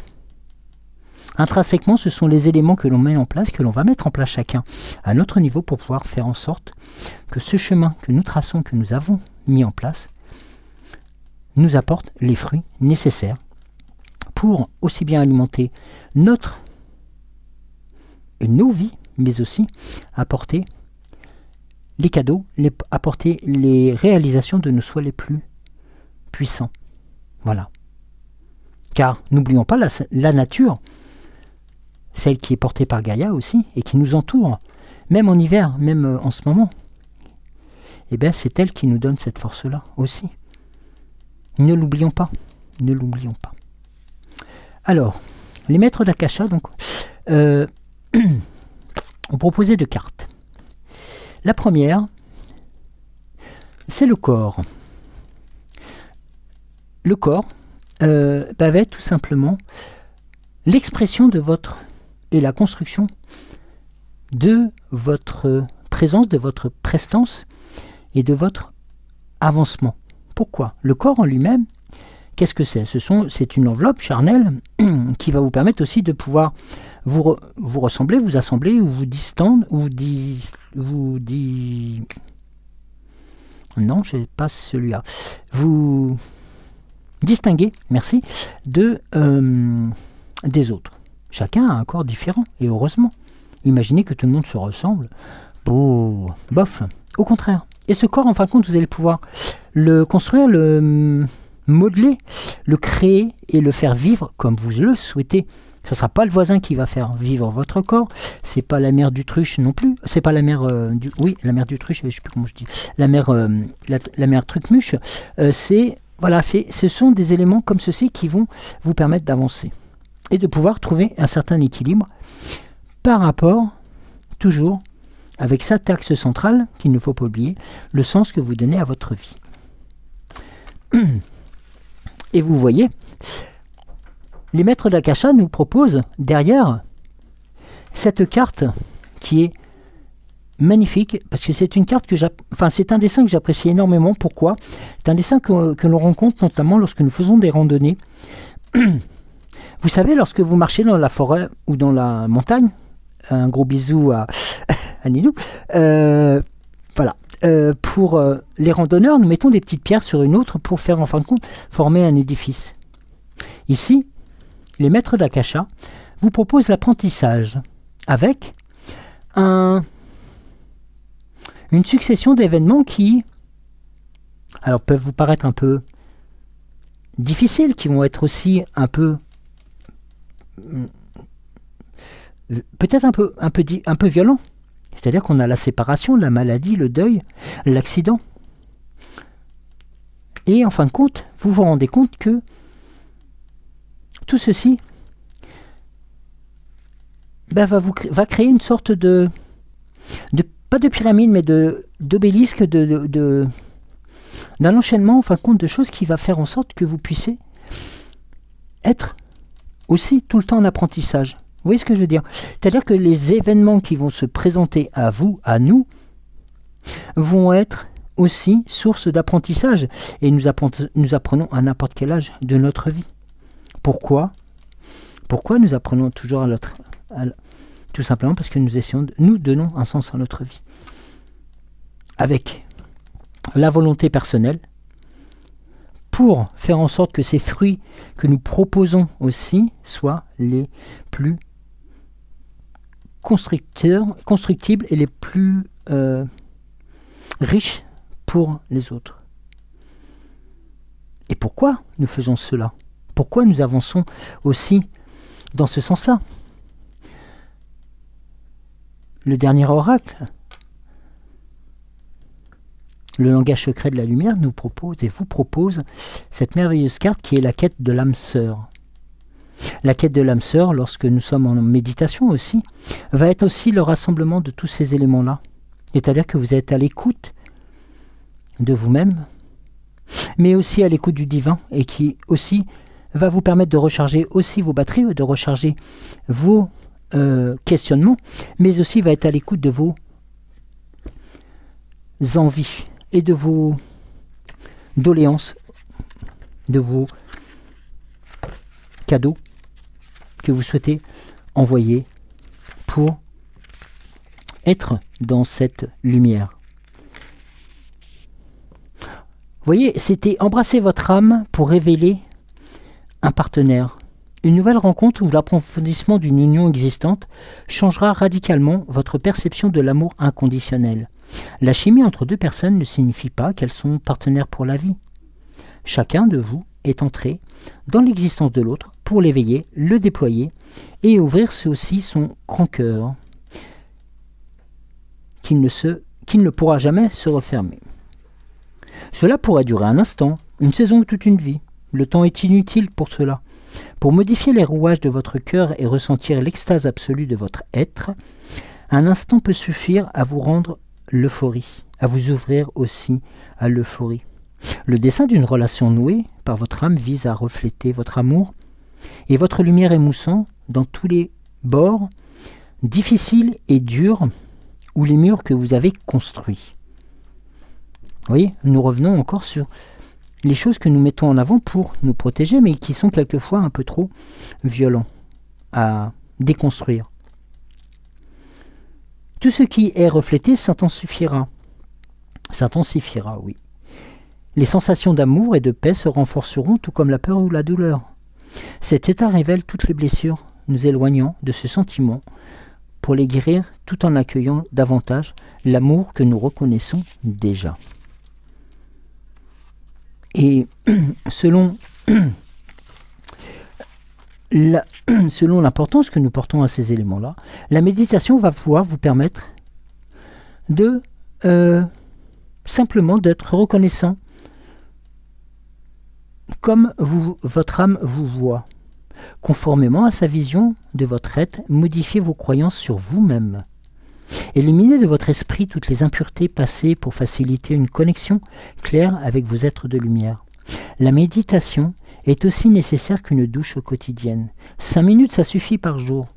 Intrinsèquement, ce sont les éléments que l'on met en place, que l'on va mettre en place chacun à notre niveau pour pouvoir faire en sorte que ce chemin que nous traçons, que nous avons mis en place, nous apporte les fruits nécessaires pour aussi bien alimenter nos vies, mais aussi apporter les cadeaux, apporter les réalisations de nos souhaits les plus puissants. Voilà. Car n'oublions pas la nature, celle qui est portée par Gaïa aussi, et qui nous entoure, même en hiver, même en ce moment. Eh bien, c'est elle qui nous donne cette force-là aussi. Ne l'oublions pas. Ne l'oublions pas. Alors, les maîtres d'Akasha, donc, ont proposé 2 cartes. La première, c'est le corps. Le corps va être tout simplement l'expression de votre et la construction de votre présence, de votre prestance et de votre avancement. Pourquoi? Le corps en lui-même, qu'est-ce que c'est? C'est une enveloppe charnelle qui va vous permettre aussi de pouvoir vous ressembler, vous assembler, ou vous distendre, ou non, je pas celui-là. Vous distinguer, merci, des autres. Chacun a un corps différent, et heureusement. Imaginez que tout le monde se ressemble. Oh, bof, au contraire. Et ce corps, en fin de compte, vous allez pouvoir le construire, le modeler, le créer et le faire vivre comme vous le souhaitez. Ce ne sera pas le voisin qui va faire vivre votre corps, c'est pas la mère d'Utruche non plus, c'est pas la mère la mère d'Utruche, je sais plus comment je dis, la mère Trucmuche. Voilà, ce sont des éléments comme ceci qui vont vous permettre d'avancer et de pouvoir trouver un certain équilibre par rapport, toujours, avec cet axe central, qu'il ne faut pas oublier, le sens que vous donnez à votre vie. Et vous voyez, les maîtres d'Akasha nous proposent derrière cette carte qui est magnifique, parce que c'est une carte que c'est un dessin que j'apprécie énormément. Pourquoi? C'est un dessin que l'on rencontre notamment lorsque nous faisons des randonnées. Vous savez, lorsque vous marchez dans la forêt ou dans la montagne, un gros bisou à Nilou, voilà. Pour les randonneurs, nous mettons des petites pierres sur une autre pour faire en fin de compte former un édifice. Ici, les maîtres d'Akasha vous proposent l'apprentissage avec une succession d'événements qui peuvent vous paraître un peu difficiles, qui vont être aussi un peu peut-être un peu violents. C'est-à-dire qu'on a la séparation, la maladie, le deuil, l'accident. Et en fin de compte, vous vous rendez compte que tout ceci va créer une sorte de pas de pyramide, mais d'obélisque, d'un enchaînement, en fin de compte, de choses qui va faire en sorte que vous puissiez être aussi tout le temps en apprentissage. Vous voyez ce que je veux dire? C'est-à-dire que les événements qui vont se présenter à vous, à nous, vont être aussi source d'apprentissage. Et nous apprenons à n'importe quel âge de notre vie. Pourquoi? Pourquoi nous apprenons toujours tout simplement parce que nous donnons un sens à notre vie. Avec la volonté personnelle, pour faire en sorte que ces fruits que nous proposons aussi soient les plus constructibles et les plus riches pour les autres. Et pourquoi nous faisons cela? Pourquoi nous avançons aussi dans ce sens-là? Le dernier oracle, le langage secret de la lumière, nous propose et vous propose cette merveilleuse carte qui est la quête de l'âme sœur. La quête de l'âme sœur, lorsque nous sommes en méditation aussi, va être aussi le rassemblement de tous ces éléments-là. C'est-à-dire que vous êtes à l'écoute de vous-même, mais aussi à l'écoute du divin, et qui aussi va vous permettre de recharger aussi vos batteries, de recharger vos questionnements, mais aussi va être à l'écoute de vos envies et de vos doléances, de vos cadeaux que vous souhaitez envoyer pour être dans cette lumière. Vous voyez, c'était embrasser votre âme pour révéler un partenaire. Une nouvelle rencontre ou l'approfondissement d'une union existante changera radicalement votre perception de l'amour inconditionnel. La chimie entre deux personnes ne signifie pas qu'elles sont partenaires pour la vie. Chacun de vous est entré dans l'existence de l'autre pour l'éveiller, le déployer et ouvrir aussi son grand cœur qui ne pourra jamais se refermer. Cela pourrait durer un instant, une saison ou toute une vie. Le temps est inutile pour cela. Pour modifier les rouages de votre cœur et ressentir l'extase absolue de votre être, un instant peut suffire à vous rendre l'euphorie, à vous ouvrir aussi à l'euphorie. Le dessein d'une relation nouée par votre âme vise à refléter votre amour et votre lumière émoussant dans tous les bords, difficiles et durs, ou les murs que vous avez construits. Vous voyez, nous revenons encore sur les choses que nous mettons en avant pour nous protéger, mais qui sont quelquefois un peu trop violents à déconstruire. Tout ce qui est reflété s'intensifiera. S'intensifiera, oui. Les sensations d'amour et de paix se renforceront, tout comme la peur ou la douleur. Cet état révèle toutes les blessures, nous éloignant de ce sentiment pour les guérir tout en accueillant davantage l'amour que nous reconnaissons déjà. Et selon l'importance que nous portons à ces éléments-là, la méditation va pouvoir vous permettre de simplement d'être reconnaissant comme votre âme vous voit. Conformément à sa vision de votre être, modifiez vos croyances sur vous-même. Éliminez de votre esprit toutes les impuretés passées pour faciliter une connexion claire avec vos êtres de lumière. La méditation est aussi nécessaire qu'une douche quotidienne. 5 minutes, ça suffit par jour.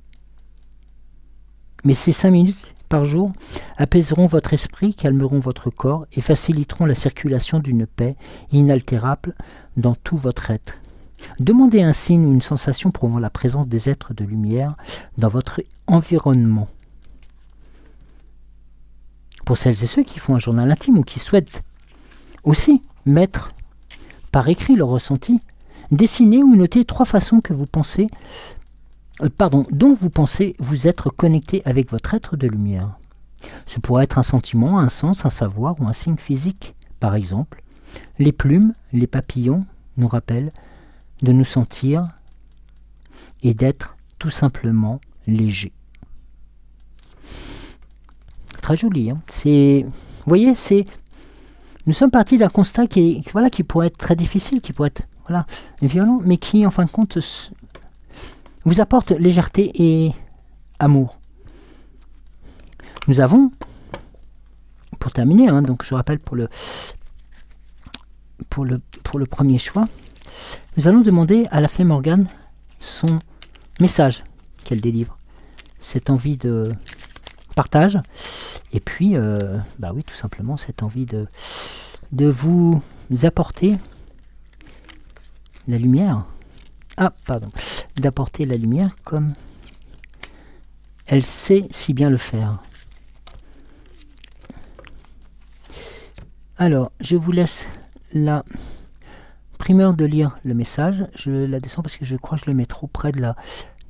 Mais ces 5 minutes par jour apaiseront votre esprit, calmeront votre corps et faciliteront la circulation d'une paix inaltérable dans tout votre être. Demandez un signe ou une sensation prouvant la présence des êtres de lumière dans votre environnement. Pour celles et ceux qui font un journal intime ou qui souhaitent aussi mettre par écrit leur ressenti, dessinez ou notez 3 façons que vous pensez, dont vous pensez vous être connecté avec votre être de lumière. Ce pourrait être un sentiment, un sens, un savoir ou un signe physique. Par exemple, les plumes, les papillons nous rappellent de nous sentir et d'être tout simplement léger. Très joli, hein. Vous voyez, nous sommes partis d'un constat qui pourrait être très difficile, qui pourrait être violent, mais qui, en fin de compte, vous apporte légèreté et amour. Nous avons, pour terminer, donc je rappelle pour le premier choix, nous allons demander à la fée Morgane son message qu'elle délivre, cette envie de partage, et puis, oui, tout simplement, cette envie de vous apporter la lumière. D'apporter la lumière comme elle sait si bien le faire. Alors, je vous laisse la primeur de lire le message. Je la descends parce que je crois que je le mets trop près de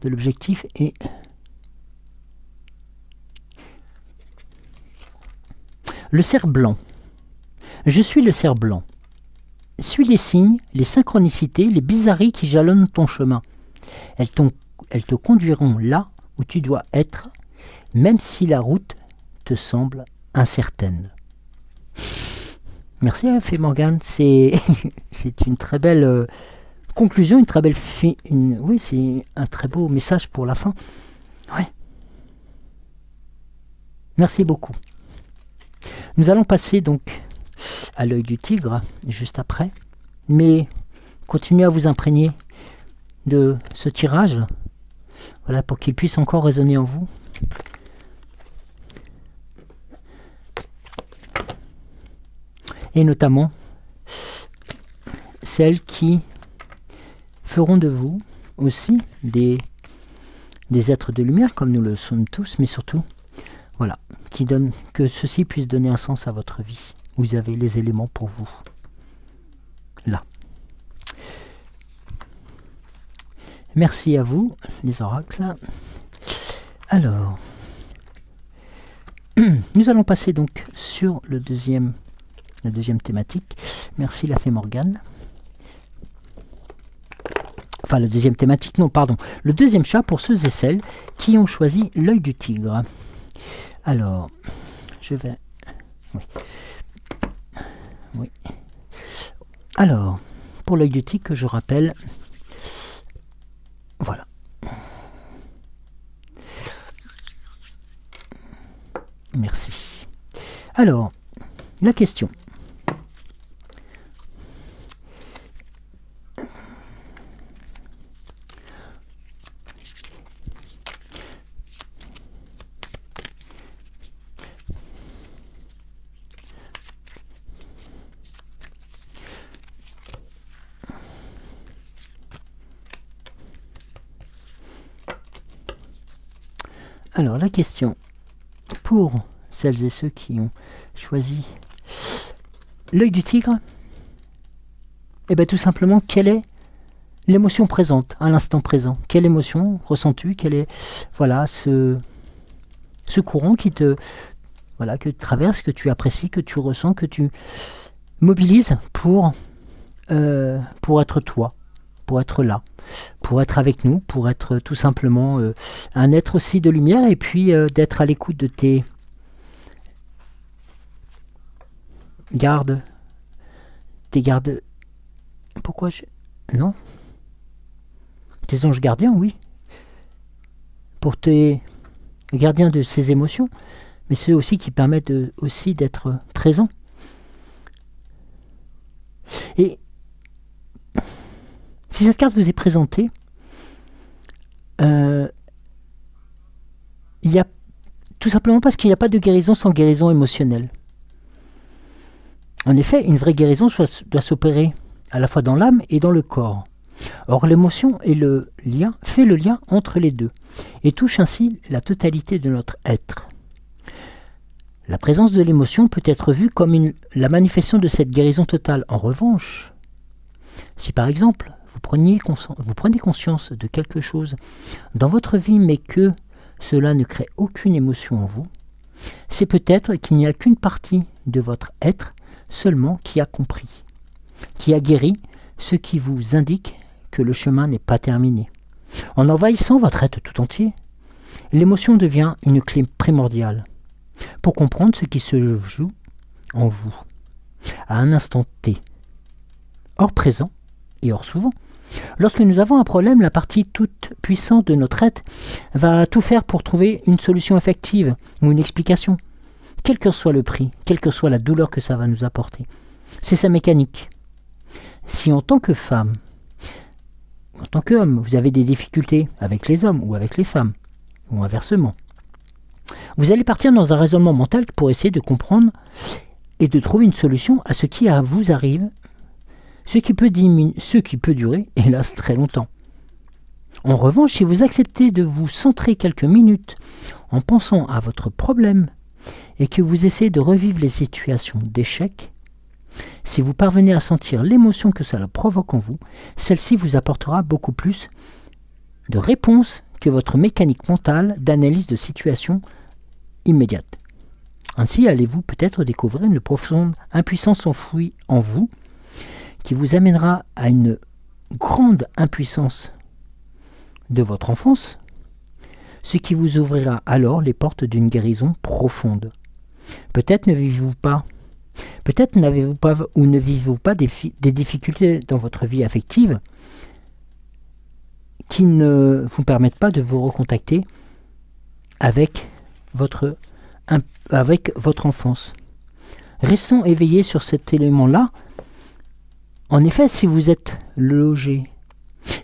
l'objectif. Et le cerf blanc. Je suis le cerf blanc. Suis les signes, les synchronicités, les bizarreries qui jalonnent ton chemin. Elles te conduiront là où tu dois être, même si la route te semble incertaine. Merci à Fée Morgane, c'est une très belle conclusion, une très belle oui, c'est un très beau message pour la fin. Ouais. Merci beaucoup. Nous allons passer donc à l'œil du tigre juste après, mais continuez à vous imprégner de ce tirage, voilà, pour qu'il puisse encore résonner en vous. Et notamment celles qui feront de vous aussi des êtres de lumière comme nous le sommes tous, mais surtout voilà, que ceci puisse donner un sens à votre vie. Vous avez les éléments pour vous là. Merci à vous les oracles. Alors nous allons passer donc sur la deuxième thématique. Merci la fée Morgane. Enfin, la deuxième thématique, non, pardon. Le deuxième chat pour ceux et celles qui ont choisi l'œil du tigre. Alors, je vais... Oui. Oui. Alors, pour l'œil du tigre, que je rappelle... Voilà. Merci. Alors, la question. Alors, la question pour celles et ceux qui ont choisi l'œil du tigre, eh bien, tout simplement, quelle est l'émotion présente à l'instant présent? Quelle émotion ressens-tu? Quel est, voilà, ce courant qui te, voilà, que tu traverses, que tu apprécies, que tu ressens, que tu mobilises pour être toi, pour être là, pour être avec nous, pour être tout simplement un être aussi de lumière, et puis d'être à l'écoute de tes gardes, pourquoi non, tes anges gardiens, oui, pour tes gardiens de ces émotions, mais ceux aussi qui permettent aussi d'être présents. Et si cette carte vous est présentée, il y a tout simplement parce qu'il n'y a pas de guérison sans guérison émotionnelle. En effet, une vraie guérison doit s'opérer à la fois dans l'âme et dans le corps. Or, l'émotion fait le lien entre les deux et touche ainsi la totalité de notre être. La présence de l'émotion peut être vue comme la manifestation de cette guérison totale. En revanche, si par exemple, vous prenez conscience de quelque chose dans votre vie, mais que cela ne crée aucune émotion en vous, c'est peut-être qu'il n'y a qu'une partie de votre être seulement qui a compris, qui a guéri, ce qui vous indique que le chemin n'est pas terminé. En envahissant votre être tout entier, l'émotion devient une clé primordiale pour comprendre ce qui se joue en vous, à un instant T, hors présent et hors souvent. Lorsque nous avons un problème, la partie toute puissante de notre être va tout faire pour trouver une solution effective ou une explication, quel que soit le prix, quelle que soit la douleur que ça va nous apporter. C'est sa mécanique. Si en tant que femme, en tant qu'homme, vous avez des difficultés avec les hommes ou avec les femmes, ou inversement, vous allez partir dans un raisonnement mental pour essayer de comprendre et de trouver une solution à ce qui vous arrive, ce qui peut durer, hélas, très longtemps. En revanche, si vous acceptez de vous centrer quelques minutes en pensant à votre problème et que vous essayez de revivre les situations d'échec, si vous parvenez à sentir l'émotion que cela provoque en vous, celle-ci vous apportera beaucoup plus de réponses que votre mécanique mentale d'analyse de situation immédiate. Ainsi allez-vous peut-être découvrir une profonde impuissance enfouie en vous qui vous amènera à une grande impuissance de votre enfance, ce qui vous ouvrira alors les portes d'une guérison profonde. Peut-être n'avez-vous pas ou ne vivez-vous pas des difficultés dans votre vie affective qui ne vous permettent pas de vous recontacter avec votre enfance. Restons éveillés sur cet élément-là. En effet, si vous êtes logé,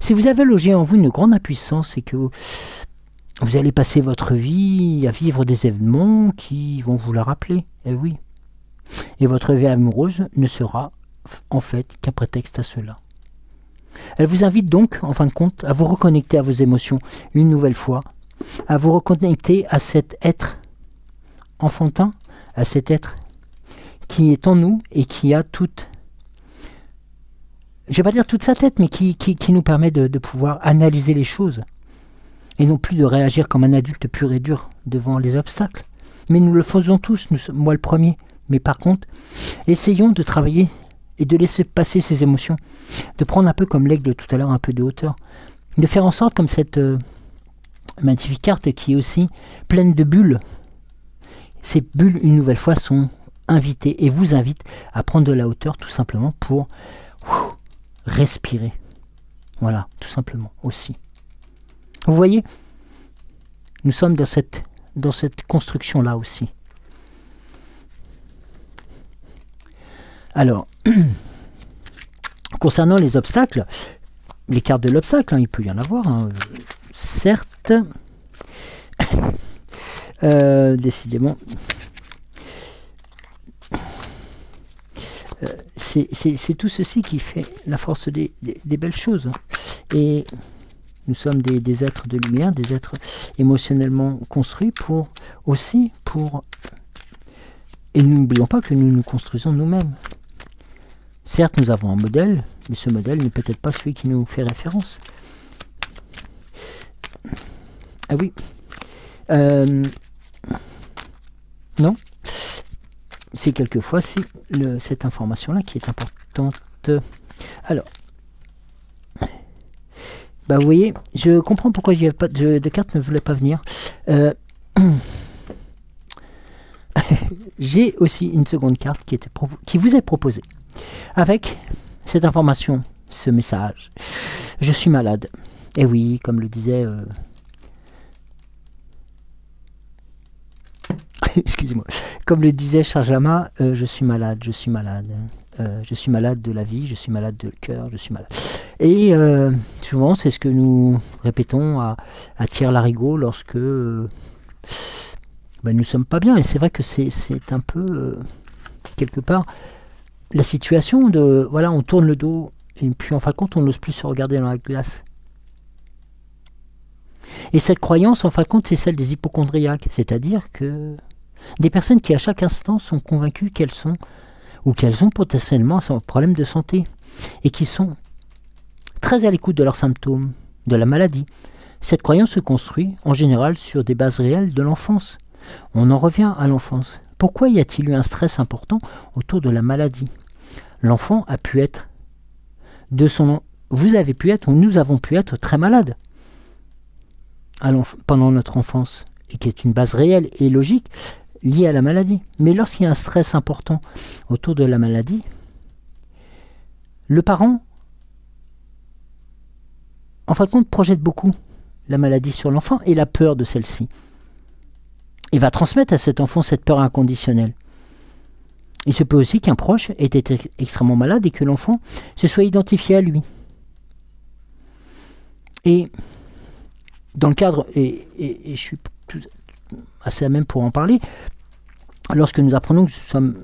si vous avez logé en vous une grande impuissance et que vous allez passer votre vie à vivre des événements qui vont vous la rappeler, eh oui. Et votre vie amoureuse ne sera en fait qu'un prétexte à cela. Elle vous invite donc, en fin de compte, à vous reconnecter à vos émotions une nouvelle fois, à vous reconnecter à cet être enfantin, à cet être qui est en nous et qui a toute, je ne vais pas dire toute sa tête, mais qui nous permet de pouvoir analyser les choses et non plus de réagir comme un adulte pur et dur devant les obstacles. Mais nous le faisons tous, moi le premier. Mais par contre, essayons de travailler et de laisser passer ses émotions, de prendre un peu comme l'aigle tout à l'heure, un peu de hauteur, de faire en sorte comme cette magnifique carte qui est aussi pleine de bulles. Ces bulles, une nouvelle fois, sont invitées et vous invitent à prendre de la hauteur tout simplement pour respirer. Voilà, tout simplement aussi. Vous voyez, nous sommes dans cette construction-là aussi. Alors, concernant les obstacles, les cartes de l'obstacle, il peut y en avoir, certes, décidément, c'est tout ceci qui fait la force des belles choses. Et nous sommes des êtres de lumière, des êtres émotionnellement construits et n'oublions pas que nous nous construisons nous-mêmes. Certes, nous avons un modèle, mais ce modèle n'est peut-être pas celui qui nous fait référence. Ah oui. Non. C'est quelquefois cette information-là qui est importante. Alors, bah vous voyez, je comprends pourquoi de cartes ne voulait pas venir. J'ai aussi une seconde carte qui vous est proposée. Avec cette information, ce message. Je suis malade. Et oui, comme le disait... excusez-moi. Comme le disait Charjama, je suis malade, je suis malade. Je suis malade de la vie, je suis malade de cœur, je suis malade. Et souvent, c'est ce que nous répétons à tire-larigot lorsque nous ne sommes pas bien. Et c'est vrai que c'est un peu, quelque part, la situation de, voilà, on tourne le dos, et puis en fin de compte, on n'ose plus se regarder dans la glace. Et cette croyance, en fin de compte, c'est celle des hypochondriaques. C'est-à-dire que des personnes qui, à chaque instant, sont convaincues qu'elles sont, ou qu'elles ont potentiellement un problème de santé, et qui sont très à l'écoute de leurs symptômes, de la maladie. Cette croyance se construit, en général, sur des bases réelles de l'enfance. On en revient à l'enfance. Pourquoi y a-t-il eu un stress important autour de la maladie? L'enfant a pu être, vous avez pu être, ou nous avons pu être très malades pendant notre enfance, et qui est une base réelle et logique liée à la maladie. Mais lorsqu'il y a un stress important autour de la maladie, le parent, en fin de compte, projette beaucoup la maladie sur l'enfant et la peur de celle-ci. Et va transmettre à cet enfant cette peur inconditionnelle. Il se peut aussi qu'un proche ait été extrêmement malade et que l'enfant se soit identifié à lui. Et dans le cadre, et je suis assez à même pour en parler, lorsque nous apprenons que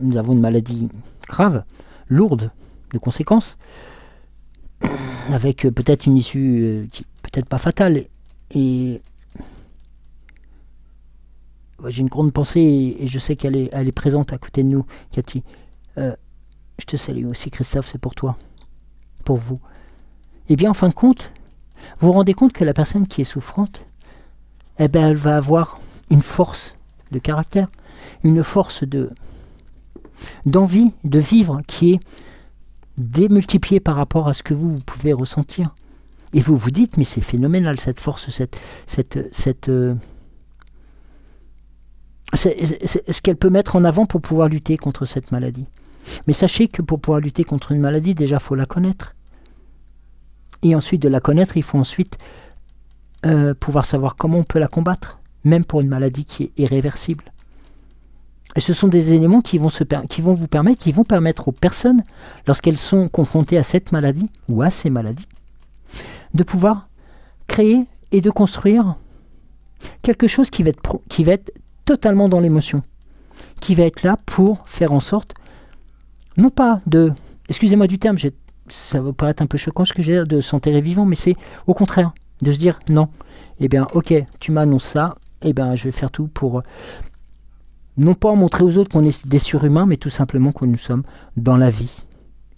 nous avons une maladie grave, lourde de conséquences, avec peut-être une issue peut-être pas fatale, et j'ai une grande pensée, et je sais qu'elle est présente à côté de nous, Cathy. Je te salue aussi, Christophe, c'est pour toi, pour vous. Et bien, en fin de compte, vous vous rendez compte que la personne qui est souffrante, eh ben, elle va avoir une force de caractère, une force d'envie de vivre qui est démultipliée par rapport à ce que vous pouvez ressentir. Et vous vous dites, mais c'est phénoménal cette force, ce qu'elle peut mettre en avant pour pouvoir lutter contre cette maladie. Mais sachez que pour pouvoir lutter contre une maladie, déjà, il faut la connaître. Et ensuite, de la connaître, il faut ensuite pouvoir savoir comment on peut la combattre, même pour une maladie qui est irréversible. Et ce sont des éléments qui vont permettre aux personnes, lorsqu'elles sont confrontées à cette maladie, ou à ces maladies, de pouvoir créer et de construire quelque chose qui va être totalement dans l'émotion, qui va être là pour faire en sorte, non pas de, excusez-moi du terme, ça va paraître un peu choquant ce que j'ai de s'enterrer vivant, mais c'est au contraire, de se dire non, eh bien ok, tu m'annonces ça, eh bien je vais faire tout pour, non pas montrer aux autres qu'on est des surhumains, mais tout simplement que nous sommes dans la vie,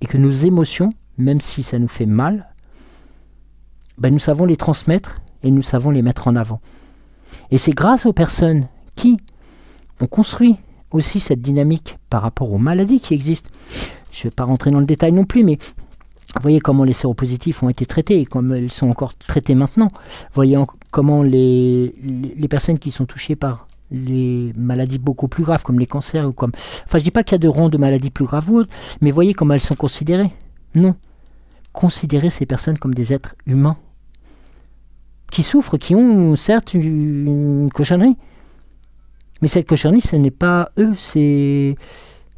et que nos émotions, même si ça nous fait mal, ben nous savons les transmettre, et nous savons les mettre en avant. Et c'est grâce aux personnes qui ont construit aussi cette dynamique par rapport aux maladies qui existent. Je ne vais pas rentrer dans le détail non plus, mais vous voyez comment les séropositifs ont été traités et comme ils sont encore traités maintenant. Vous voyez comment les personnes qui sont touchées par les maladies beaucoup plus graves, comme les cancers, ou comme... Enfin, je ne dis pas qu'il y a de rang de maladies plus graves ou autres, mais voyez comment elles sont considérées. Non. Considérez ces personnes comme des êtres humains qui souffrent, qui ont certes une cochonnerie. Mais cette cochonnerie, ce n'est pas eux, c'est...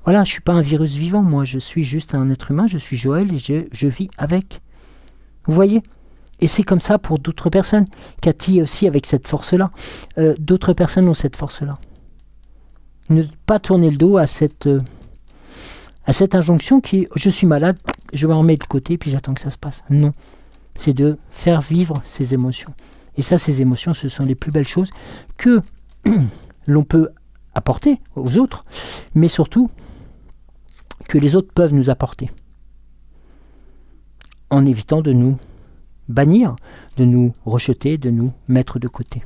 Voilà, je ne suis pas un virus vivant, moi, je suis juste un être humain, je suis Joël et je vis avec. Vous voyez? Et c'est comme ça pour d'autres personnes. Cathy aussi avec cette force-là. D'autres personnes ont cette force-là. Ne pas tourner le dos à cette injonction qui est « je suis malade, je me remets de côté, puis j'attends que ça se passe ». Non, c'est de faire vivre ces émotions. Et ça, ces émotions, ce sont les plus belles choses que l'on peut apporter aux autres, mais surtout que les autres peuvent nous apporter. En évitant de nous bannir, de nous rejeter, de nous mettre de côté.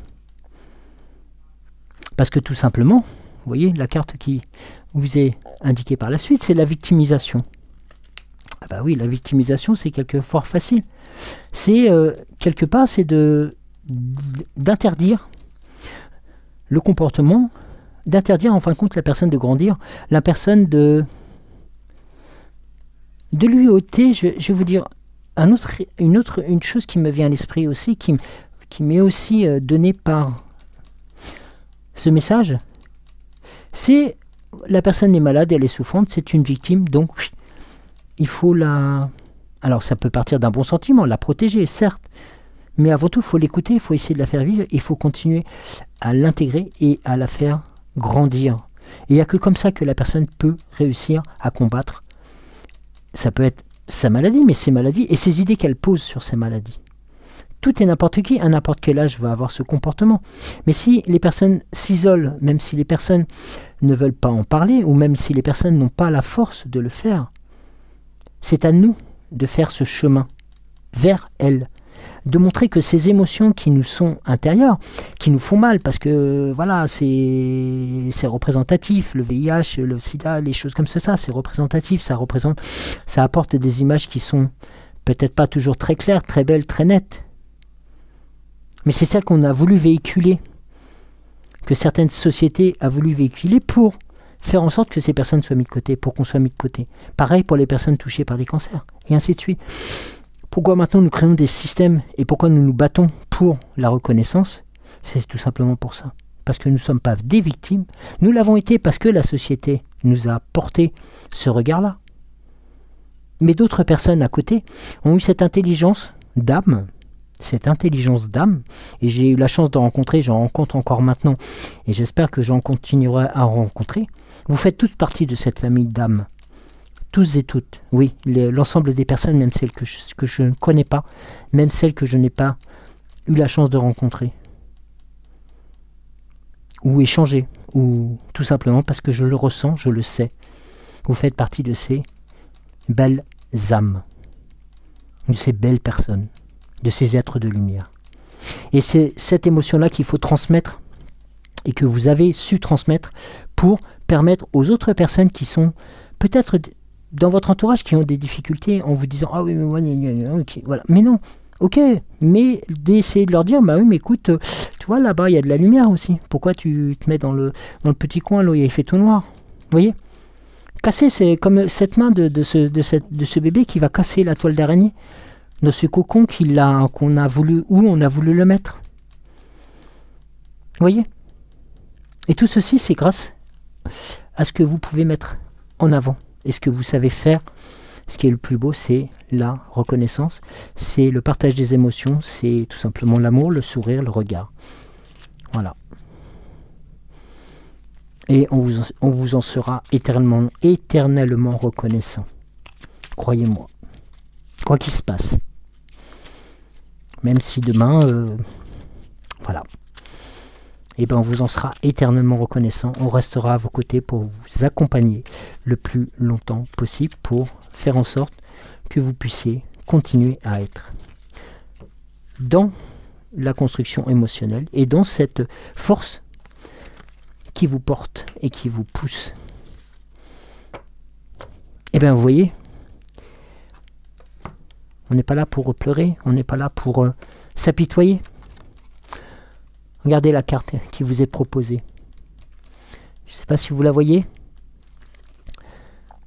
Parce que tout simplement, vous voyez, la carte qui vous est indiquée par la suite, c'est la victimisation. Ah bah oui, la victimisation, c'est quelque fort facile. C'est, quelque part, c'est d'interdire le comportement, d'interdire en fin de compte la personne de grandir, la personne de lui ôter, je vais vous dire, une chose qui me vient à l'esprit aussi, qui m'est aussi donnée par ce message, c'est la personne est malade, elle est souffrante, c'est une victime, donc il faut la... Alors ça peut partir d'un bon sentiment, la protéger, certes, mais avant tout, il faut l'écouter, il faut essayer de la faire vivre, il faut continuer à l'intégrer et à la faire grandir. Et il n'y a que comme ça que la personne peut réussir à combattre. Ça peut être sa maladie, mais ses maladies et ses idées qu'elle pose sur ces maladies. Tout et n'importe qui, à n'importe quel âge, va avoir ce comportement. Mais si les personnes s'isolent, même si les personnes ne veulent pas en parler, ou même si les personnes n'ont pas la force de le faire, c'est à nous de faire ce chemin vers elles, de montrer que ces émotions qui nous sont intérieures, qui nous font mal, parce que voilà, c'est représentatif, le VIH, le sida, les choses comme ça, c'est représentatif, ça apporte des images qui sont peut-être pas toujours très claires, très belles, très nettes. Mais c'est celle qu'on a voulu véhiculer, que certaines sociétés ont voulu véhiculer pour faire en sorte que ces personnes soient mises de côté, pour qu'on soit mis de côté. Pareil pour les personnes touchées par des cancers, et ainsi de suite. Pourquoi maintenant nous créons des systèmes et pourquoi nous nous battons pour la reconnaissance? C'est tout simplement pour ça. Parce que nous ne sommes pas des victimes, nous l'avons été parce que la société nous a porté ce regard-là. Mais d'autres personnes à côté ont eu cette intelligence d'âme, et j'ai eu la chance d'en rencontrer, j'en rencontre encore maintenant, et j'espère que j'en continuerai à rencontrer. Vous faites toute partie de cette famille d'âmes. Tous et toutes, oui, l'ensemble des personnes, même celles que je ne connais pas, même celles que je n'ai pas eu la chance de rencontrer. Ou échanger, ou tout simplement parce que je le ressens, je le sais. Vous faites partie de ces belles âmes, de ces belles personnes, de ces êtres de lumière. Et c'est cette émotion-là qu'il faut transmettre, et que vous avez su transmettre pour permettre aux autres personnes qui sont peut-être dans votre entourage, qui ont des difficultés, en vous disant « Ah oui, mais moi, ok, voilà. » Mais non, ok, mais d'essayer de leur dire « Bah oui, mais écoute, tu vois, là-bas, il y a de la lumière aussi. Pourquoi tu te mets dans le petit coin, là où il fait tout noir ?» Vous voyez? Casser, c'est comme cette main de ce bébé qui va casser la toile d'araignée dans ce cocon qu'on a voulu, où on a voulu le mettre. Vous voyez? Et tout ceci, c'est grâce à ce que vous pouvez mettre en avant. Et ce que vous savez faire, ce qui est le plus beau, c'est la reconnaissance, c'est le partage des émotions, c'est tout simplement l'amour, le sourire, le regard. Voilà. Et on vous en sera éternellement reconnaissant. Croyez-moi. Quoi qu'il se passe. Même si demain, voilà. Et bien on vous en sera éternellement reconnaissant. On restera à vos côtés pour vous accompagner le plus longtemps possible pour faire en sorte que vous puissiez continuer à être dans la construction émotionnelle et dans cette force qui vous porte et qui vous pousse. Eh bien, vous voyez, on n'est pas là pour pleurer, on n'est pas là pour s'apitoyer. Regardez la carte qui vous est proposée. Je ne sais pas si vous la voyez.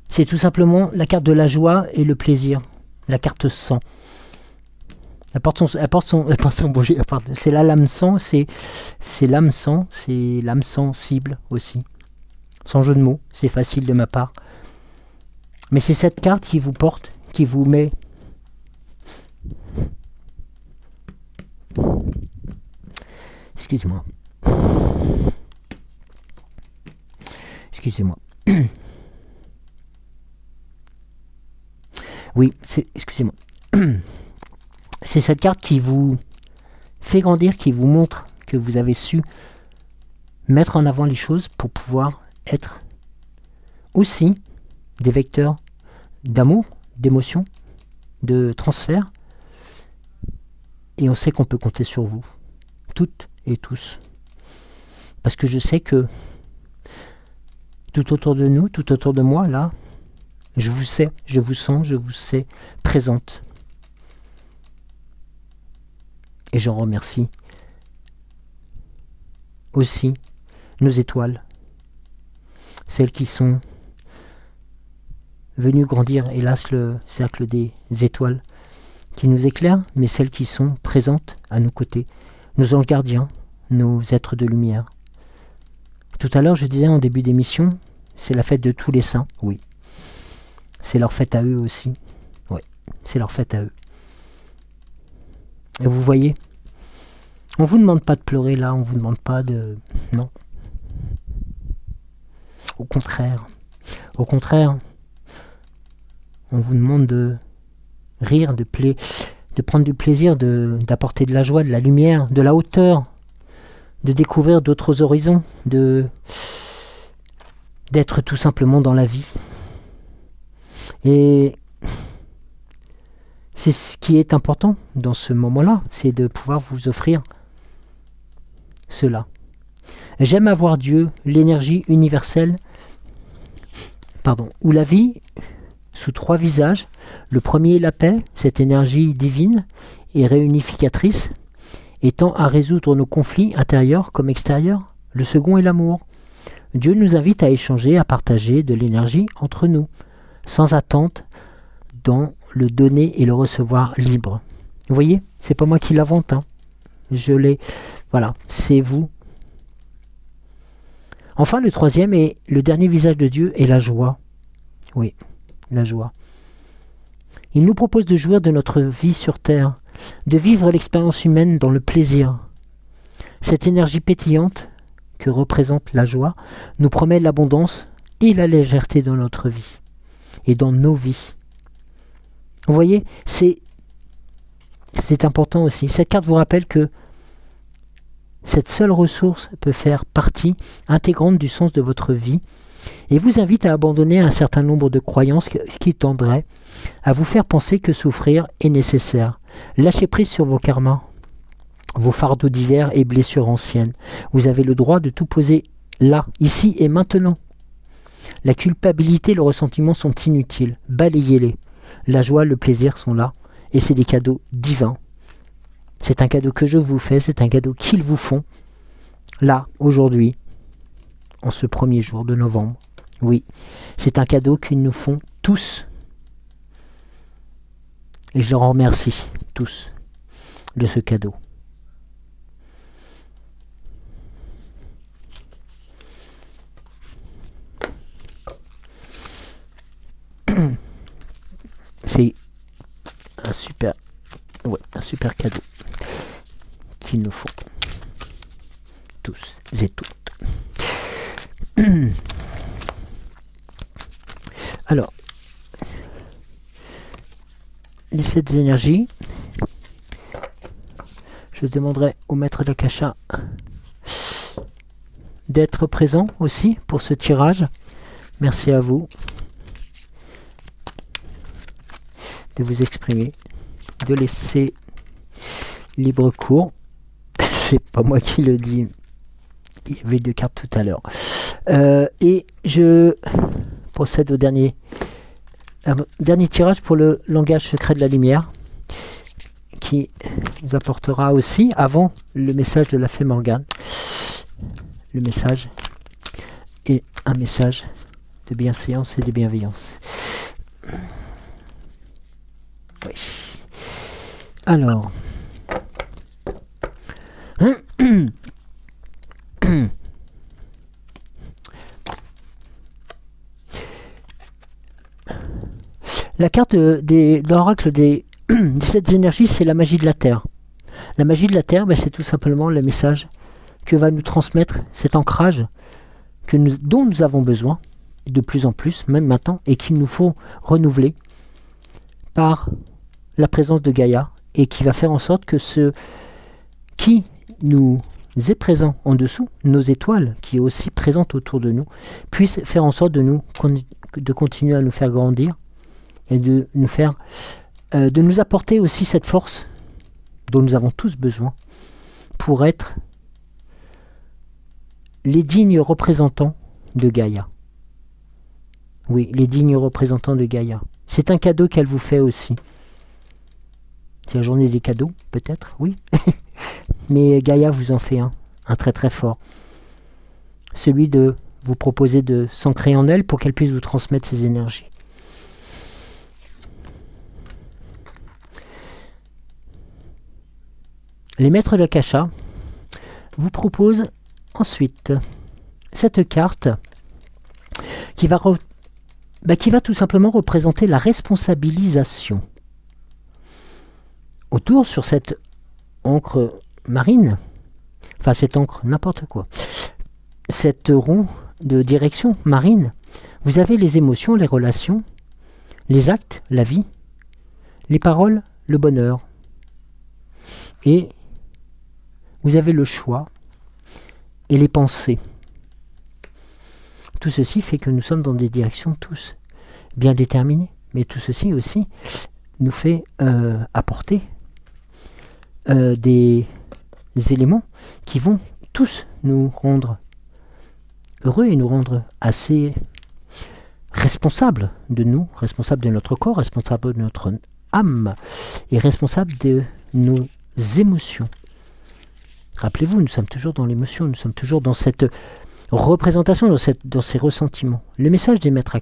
C'est tout simplement la carte de la joie et le plaisir. La carte sang. C'est la lame sang, c'est l'âme sang, c'est l'âme sensible aussi. Sans jeu de mots, c'est facile de ma part. Mais c'est cette carte qui vous porte, qui vous met... Excusez-moi. Excusez-moi. Oui, excusez-moi. C'est cette carte qui vous fait grandir, qui vous montre que vous avez su mettre en avant les choses pour pouvoir être aussi des vecteurs d'amour, d'émotion, de transfert. Et on sait qu'on peut compter sur vous, toutes et tous. Parce que je sais que tout autour de nous, tout autour de moi, là, je vous sais, je vous sens, je vous sais présente. Et j'en remercie aussi nos étoiles, celles qui sont venues grandir, hélas, le cercle des étoiles qui nous éclairent, mais celles qui sont présentes à nos côtés, nos anges gardiens, nos êtres de lumière. Tout à l'heure, je disais en début d'émission, c'est la fête de tous les saints, oui. C'est leur fête à eux aussi. Oui, c'est leur fête à eux. Et vous voyez, on ne vous demande pas de pleurer là, on ne vous demande pas de... Non. Au contraire. Au contraire, on vous demande de rire, de prendre du plaisir, d'apporter de la joie, de la lumière, de la hauteur, de découvrir d'autres horizons, d'être tout simplement dans la vie. Et c'est ce qui est important dans ce moment-là, c'est de pouvoir vous offrir cela. J'aime avoir Dieu, l'énergie universelle, ou la vie sous trois visages. Le premier est la paix, cette énergie divine et réunificatrice, étant à résoudre nos conflits intérieurs comme extérieurs. Le second est l'amour. Dieu nous invite à échanger, à partager de l'énergie entre nous, sans attente, dans le donner et le recevoir libre. Vous voyez, c'est pas moi qui l'invente, hein. Je l'ai. Voilà, c'est vous. Enfin, le troisième et le dernier visage de Dieu est la joie. Oui, la joie. Il nous propose de jouir de notre vie sur terre, de vivre l'expérience humaine dans le plaisir. Cette énergie pétillante que représente la joie nous promet l'abondance et la légèreté dans notre vie et dans nos vies. Vous voyez, c'est important aussi. Cette carte vous rappelle que cette seule ressource peut faire partie intégrante du sens de votre vie et vous invite à abandonner un certain nombre de croyances qui tendraient à vous faire penser que souffrir est nécessaire. Lâchez prise sur vos karmas, vos fardeaux divers et blessures anciennes. Vous avez le droit de tout poser là, ici et maintenant. La culpabilité et le ressentiment sont inutiles. Balayez-les. La joie, le plaisir sont là. Et c'est des cadeaux divins. C'est un cadeau que je vous fais, c'est un cadeau qu'ils vous font. Là, aujourd'hui, en ce premier jour de novembre. Oui, c'est un cadeau qu'ils nous font tous. Et je leur en remercie, tous, de ce cadeau. C'est un super cadeau qu'ils nous font tous et toutes. Alors, les 7 énergies, je demanderai au maître d'Akasha d'être présent aussi pour ce tirage. Merci à vous de vous exprimer, de laisser libre cours. C'est pas moi qui le dis. Il y avait 2 cartes tout à l'heure. Et je procède au dernier Un dernier tirage pour le langage secret de la lumière, qui nous apportera aussi, avant le message de la fée Morgane, le message est un message de bienséance et de bienveillance. Oui. Alors, la carte de l'oracle des 17 énergies, c'est la magie de la Terre. La magie de la Terre, ben, c'est tout simplement le message que va nous transmettre cet ancrage dont nous avons besoin, de plus en plus, même maintenant, et qu'il nous faut renouveler par la présence de Gaïa, et qui va faire en sorte que ce qui nous est présent en dessous, nos étoiles, qui est aussi présente autour de nous, puisse faire en sorte de continuer à nous faire grandir, et de nous apporter aussi cette force dont nous avons tous besoin pour être les dignes représentants de Gaïa. Oui, les dignes représentants de Gaïa. C'est un cadeau qu'elle vous fait aussi. C'est la journée des cadeaux, peut-être, oui. Mais Gaïa vous en fait un très très fort. Celui de vous proposer de s'ancrer en elle pour qu'elle puisse vous transmettre ses énergies. Les maîtres d'Akasha vous proposent ensuite cette carte qui va tout simplement représenter la responsabilisation. Autour, sur cette encre marine, enfin cette encre, n'importe quoi, cette roue de direction marine, vous avez les émotions, les relations, les actes, la vie, les paroles, le bonheur. Et vous avez le choix et les pensées. Tout ceci fait que nous sommes dans des directions tous bien déterminées. Mais tout ceci aussi nous fait apporter des éléments qui vont tous nous rendre heureux et nous rendre assez responsables de nous, responsables de notre corps, responsables de notre âme et responsables de nos émotions. Rappelez-vous, nous sommes toujours dans l'émotion, nous sommes toujours dans cette représentation, dans ces ressentiments. Le message des maîtres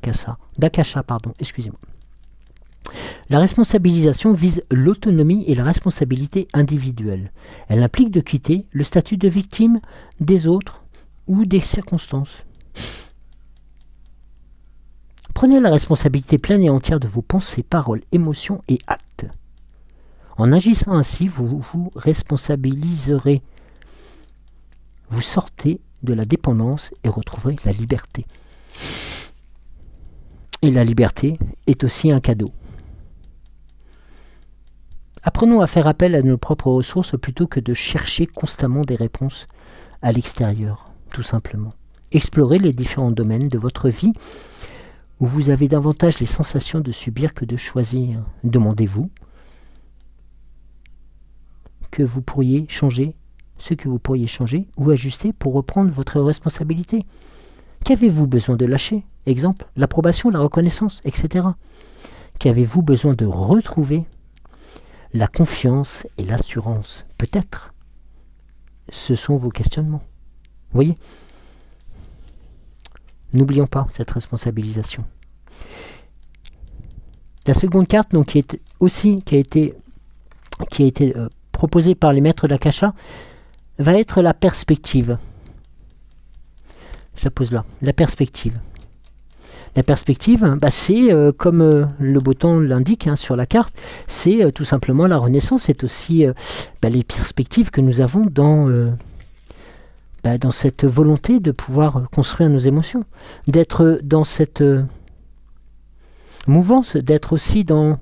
d'Akasha, excusez-moi. La responsabilisation vise l'autonomie et la responsabilité individuelle. Elle implique de quitter le statut de victime des autres ou des circonstances. Prenez la responsabilité pleine et entière de vos pensées, paroles, émotions et actes. En agissant ainsi, vous vous responsabiliserez. Vous sortez de la dépendance et retrouverez la liberté. Et la liberté est aussi un cadeau. Apprenons à faire appel à nos propres ressources plutôt que de chercher constamment des réponses à l'extérieur, tout simplement. Explorez les différents domaines de votre vie où vous avez davantage les sensations de subir que de choisir. Demandez-vous ce que vous pourriez changer ou ajuster pour reprendre votre responsabilité. Qu'avez-vous besoin de lâcher? Exemple, l'approbation, la reconnaissance, etc. Qu'avez-vous besoin de retrouver? La confiance et l'assurance, peut-être. Ce sont vos questionnements. Vous voyez? N'oublions pas cette responsabilisation. La seconde carte, donc, qui a été proposée par les maîtres d'Akasha, va être la perspective. Je la pose là. La perspective. La perspective, c'est comme le beau temps l'indique sur la carte, c'est tout simplement la renaissance, c'est aussi les perspectives que nous avons dans cette volonté de pouvoir construire nos émotions, d'être dans cette mouvance, d'être aussi dans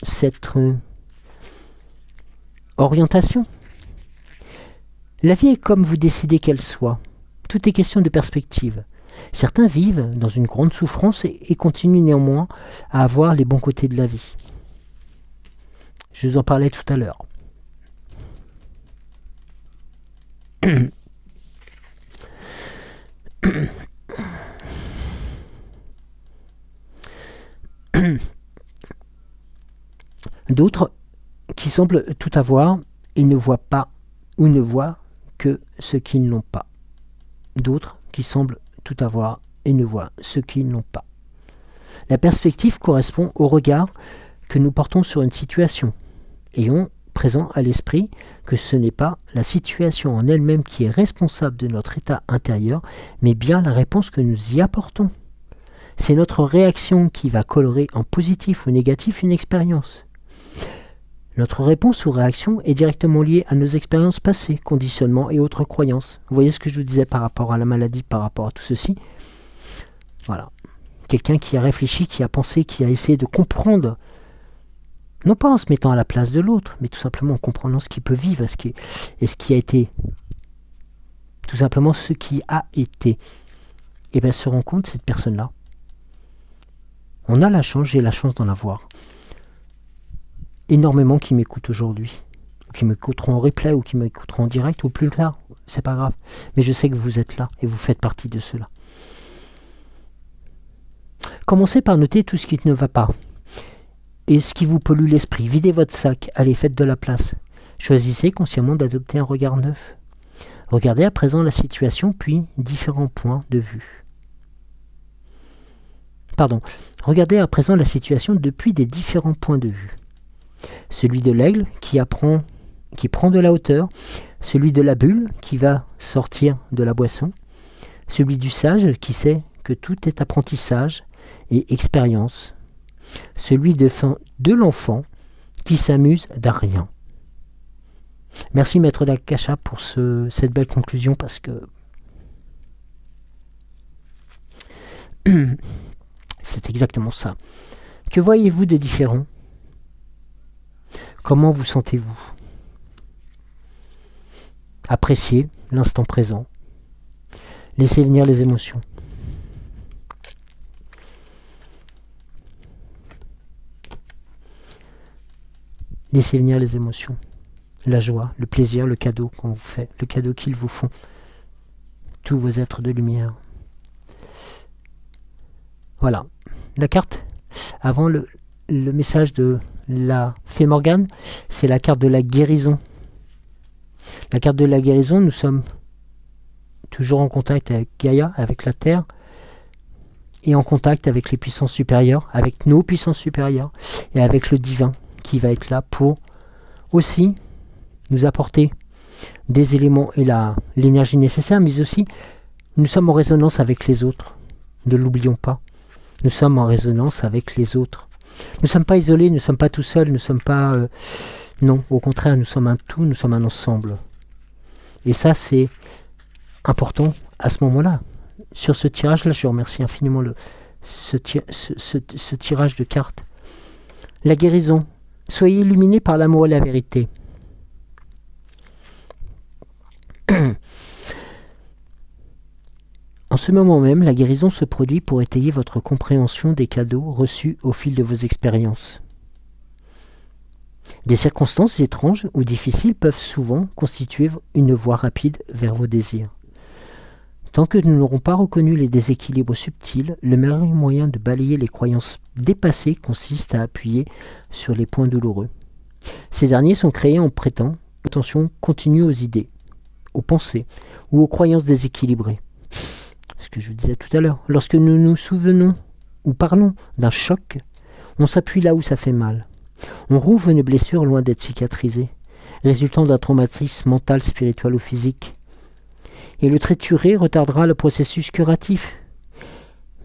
cette orientation. La vie est comme vous décidez qu'elle soit. Tout est question de perspective. Certains vivent dans une grande souffrance et continuent néanmoins à avoir les bons côtés de la vie. Je vous en parlais tout à l'heure. D'autres qui semblent tout avoir et ne voient pas ou ne voient que ce qu'ils n'ont pas. D'autres qui semblent tout avoir et ne voient ce qu'ils n'ont pas. La perspective correspond au regard que nous portons sur une situation. Ayons présent à l'esprit que ce n'est pas la situation en elle-même qui est responsable de notre état intérieur, mais bien la réponse que nous y apportons. C'est notre réaction qui va colorer en positif ou négatif une expérience. Notre réponse ou réaction est directement liée à nos expériences passées, conditionnements et autres croyances. Vous voyez ce que je vous disais par rapport à la maladie, par rapport à tout ceci? Voilà. Quelqu'un qui a réfléchi, qui a pensé, qui a essayé de comprendre, non pas en se mettant à la place de l'autre, mais tout simplement en comprenant ce qu'il peut vivre et ce qui a été. Tout simplement ce qui a été. Et bien se rend compte, cette personne-là, on a la chance, j'ai la chance d'en avoir énormément qui m'écoutent aujourd'hui, qui m'écouteront en replay ou qui m'écouteront en direct ou plus tard, c'est pas grave. Mais je sais que vous êtes là et vous faites partie de cela. Commencez par noter tout ce qui ne va pas et ce qui vous pollue l'esprit. Videz votre sac, allez, faites de la place. Choisissez consciemment d'adopter un regard neuf. Regardez à présent la situation, puis différents points de vue. Pardon, regardez à présent la situation depuis des différents points de vue. Celui de l'aigle qui prend de la hauteur, celui de la bulle qui va sortir de la boisson, celui du sage qui sait que tout est apprentissage et expérience, celui de l'enfant qui s'amuse d'un rien. Merci Maître Dakasha pour cette belle conclusion parce que c'est exactement ça. Que voyez-vous de différent? Comment vous sentez-vous? Appréciez l'instant présent. Laissez venir les émotions. Laissez venir les émotions. La joie, le plaisir, le cadeau qu'on vous fait, le cadeau qu'ils vous font. Tous vos êtres de lumière. Voilà. La carte, avant le message de la fée Morgane, c'est la carte de la guérison. La carte de la guérison, nous sommes toujours en contact avec Gaïa, avec la Terre, et en contact avec les puissances supérieures, avec nos puissances supérieures, et avec le divin, qui va être là pour aussi nous apporter des éléments et l'énergie nécessaire, mais aussi nous sommes en résonance avec les autres. Ne l'oublions pas. Nous sommes en résonance avec les autres. Nous ne sommes pas isolés, nous ne sommes pas tout seuls, nous ne sommes pas... non, au contraire, nous sommes un tout, nous sommes un ensemble. Et ça, c'est important à ce moment-là. Sur ce tirage-là, je remercie infiniment ce tirage de cartes. La guérison. Soyez illuminés par l'amour et la vérité. En ce moment même, la guérison se produit pour étayer votre compréhension des cadeaux reçus au fil de vos expériences. Des circonstances étranges ou difficiles peuvent souvent constituer une voie rapide vers vos désirs. Tant que nous n'aurons pas reconnu les déséquilibres subtils, le meilleur moyen de balayer les croyances dépassées consiste à appuyer sur les points douloureux. Ces derniers sont créés en prêtant attention continue aux idées, aux pensées ou aux croyances déséquilibrées. Ce que je vous disais tout à l'heure, lorsque nous nous souvenons ou parlons d'un choc, on s'appuie là où ça fait mal. On rouvre une blessure loin d'être cicatrisée, résultant d'un traumatisme mental, spirituel ou physique. Et le triturer retardera le processus curatif.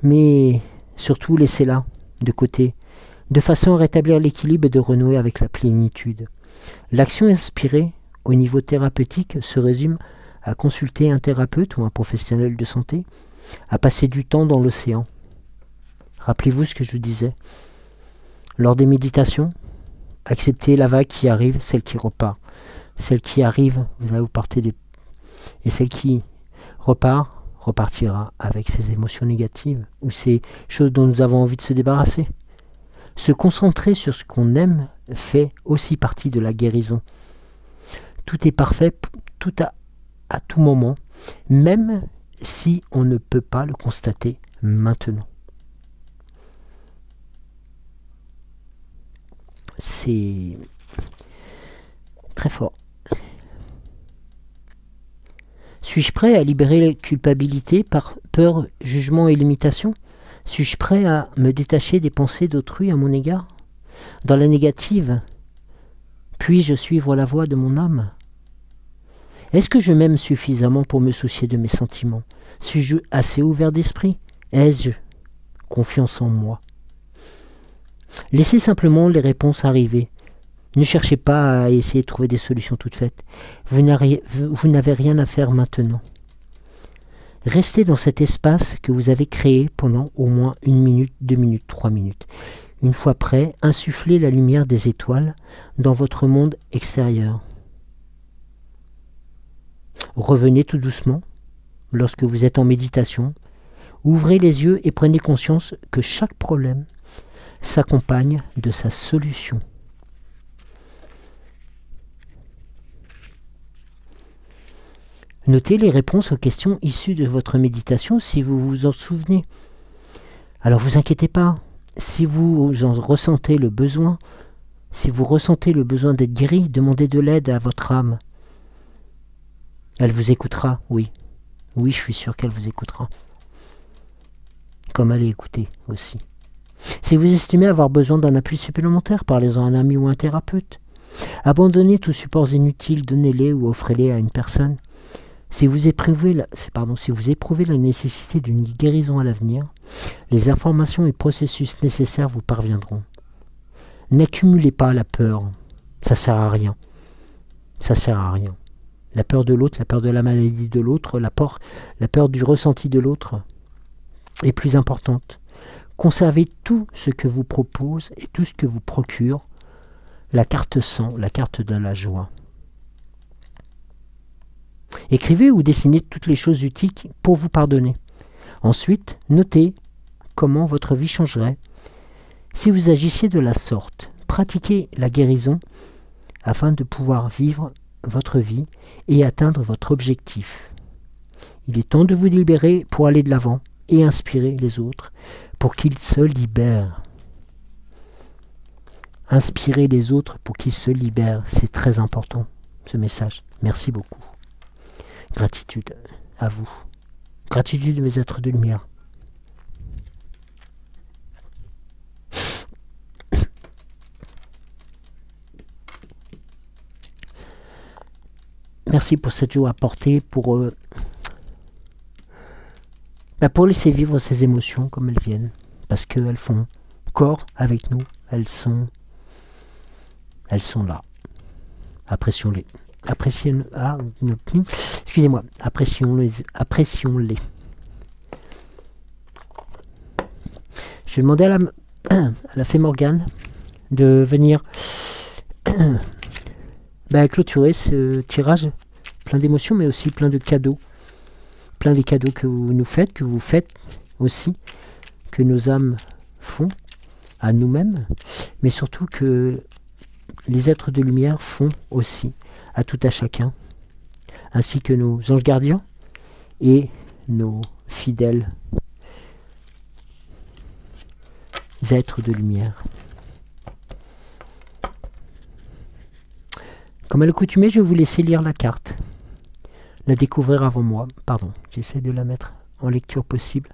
Mais surtout, laissez-la de côté, de façon à rétablir l'équilibre et de renouer avec la plénitude. L'action inspirée au niveau thérapeutique se résume à consulter un thérapeute ou un professionnel de santé, à passer du temps dans l'océan. Rappelez-vous ce que je vous disais. Lors des méditations, acceptez la vague qui arrive, celle qui repart. Celle qui arrive, vous allez vous partir des... Et celle qui repart, repartira avec ses émotions négatives ou ces choses dont nous avons envie de se débarrasser. Se concentrer sur ce qu'on aime fait aussi partie de la guérison. Tout est parfait, tout à tout moment, même si on ne peut pas le constater maintenant. C'est très fort. Suis-je prêt à libérer la culpabilité par peur, jugement et limitation? Suis-je prêt à me détacher des pensées d'autrui à mon égard? Dans la négative, puis-je suivre la voie de mon âme? Est-ce que je m'aime suffisamment pour me soucier de mes sentiments? Suis-je assez ouvert d'esprit? Ai-je confiance en moi? Laissez simplement les réponses arriver. Ne cherchez pas à essayer de trouver des solutions toutes faites. Vous n'avez rien à faire maintenant. Restez dans cet espace que vous avez créé pendant au moins 1 minute, 2 minutes, 3 minutes. Une fois prêt, insufflez la lumière des étoiles dans votre monde extérieur. Revenez tout doucement lorsque vous êtes en méditation. Ouvrez les yeux et prenez conscience que chaque problème s'accompagne de sa solution. Notez les réponses aux questions issues de votre méditation si vous vous en souvenez. Alors vous inquiétez pas, si vous en ressentez le besoin, si vous ressentez le besoin d'être guéri, demandez de l'aide à votre âme. Elle vous écoutera, oui. Oui, je suis sûr qu'elle vous écoutera. Comme elle est écoutée aussi. Si vous estimez avoir besoin d'un appui supplémentaire, parlez-en à un ami ou un thérapeute. Abandonnez tous supports inutiles, donnez-les ou offrez-les à une personne. Si vous éprouvez la nécessité d'une guérison à l'avenir, les informations et processus nécessaires vous parviendront. N'accumulez pas la peur, ça sert à rien. Ça sert à rien. La peur de l'autre, la peur de la maladie de l'autre, la peur du ressenti de l'autre est plus importante. Conservez tout ce que vous propose et tout ce que vous procure la carte sang, la carte de la joie. Écrivez ou dessinez toutes les choses utiles pour vous pardonner. Ensuite, notez comment votre vie changerait si vous agissiez de la sorte. Pratiquez la guérison afin de pouvoir vivre votre vie et atteindre votre objectif. Il est temps de vous libérer pour aller de l'avant et inspirer les autres pour qu'ils se libèrent. Inspirez les autres pour qu'ils se libèrent. C'est très important, ce message. Merci beaucoup. Gratitude à vous. Gratitude mes êtres de lumière. Merci pour cette joie apportée, pour laisser vivre ces émotions comme elles viennent, parce qu'elles font corps avec nous, elles sont là. Apprécions-les. Excusez-moi, apprécions-les. Je vais demander à la fée Morgane de venir clôturer ce tirage plein d'émotions, mais aussi plein de cadeaux. Plein des cadeaux que vous faites aussi, que nos âmes font à nous-mêmes, mais surtout que les êtres de lumière font aussi à tout à chacun, ainsi que nos anges gardiens et nos fidèles êtres de lumière. Comme à l'accoutumée, je vais vous laisser lire la carte, la découvrir avant moi. Pardon, j'essaie de la mettre en lecture possible.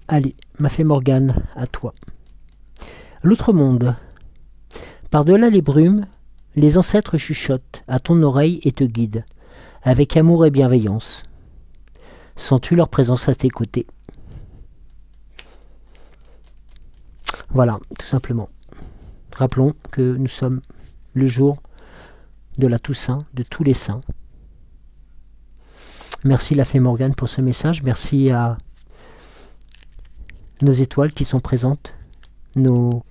Allez, ma fée Morgane, à toi. L'autre monde. Par-delà les brumes, les ancêtres chuchotent à ton oreille et te guident, avec amour et bienveillance. Sens-tu leur présence à tes côtés? Voilà, tout simplement. Rappelons que nous sommes le jour de la Toussaint, de tous les saints. Merci la fée Morgane pour ce message. Merci à nos étoiles qui sont présentes, nos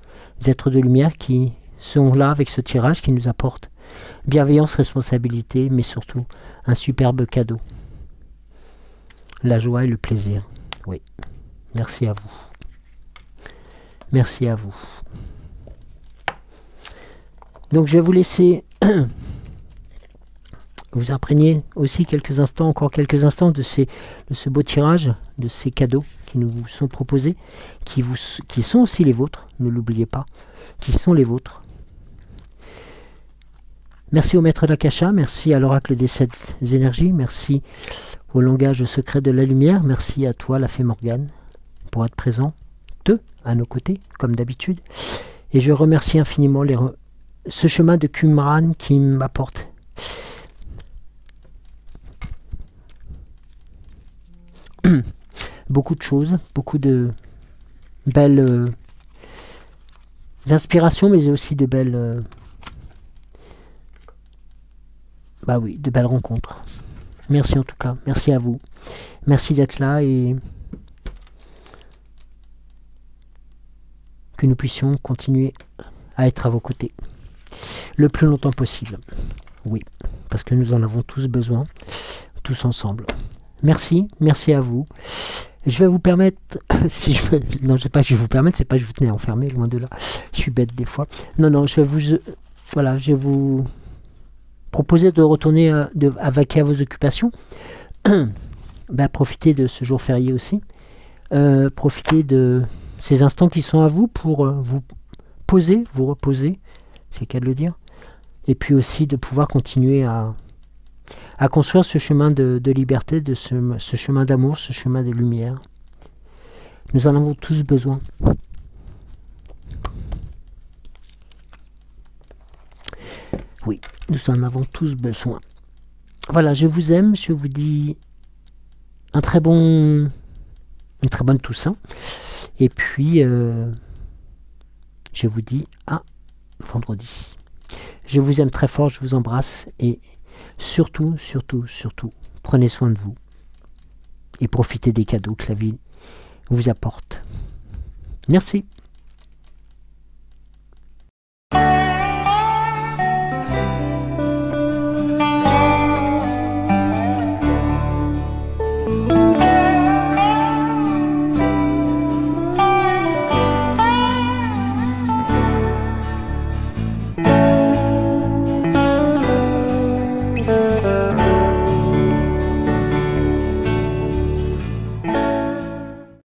êtres de lumière qui sont là avec ce tirage qui nous apporte bienveillance, responsabilité, mais surtout un superbe cadeau. La joie et le plaisir. Oui. Merci à vous. Merci à vous. Donc je vais vous laisser vous imprégner aussi quelques instants, encore quelques instants de ce beau tirage, de ces cadeaux qui nous sont proposés, qui sont aussi les vôtres, ne l'oubliez pas, qui sont les vôtres. Merci au maître d'Akasha, merci à l'oracle des 7 énergies, merci au langage secret de la lumière, merci à toi, la fée Morgane, pour être présent, à nos côtés, comme d'habitude. Et je remercie infiniment ce chemin de Qumran qui m'apporte beaucoup de choses, beaucoup de belles inspirations, mais aussi de belles de belles rencontres. Merci en tout cas, merci à vous. Merci d'être là et que nous puissions continuer à être à vos côtés le plus longtemps possible. Oui, parce que nous en avons tous besoin, tous ensemble. Merci, merci à vous. Je vais vous permettre, si je peux, non, je sais pas, je vais vous permettre, c'est pas que je vous tenais enfermé, loin de là. Je suis bête des fois. Non, je vais vous proposer de retourner à vaquer à vos occupations. Profitez de ce jour férié aussi. Profitez de ces instants qui sont à vous pour vous poser, vous reposer, c'est le cas de le dire. Et puis aussi de pouvoir continuer à construire ce chemin de liberté, ce chemin d'amour, ce chemin de lumière. Nous en avons tous besoin. Oui, nous en avons tous besoin. Voilà, je vous aime, je vous dis une très bonne Toussaint. Et puis, je vous dis à vendredi. Je vous aime très fort, je vous embrasse et surtout, prenez soin de vous et profitez des cadeaux que la vie vous apporte. Merci.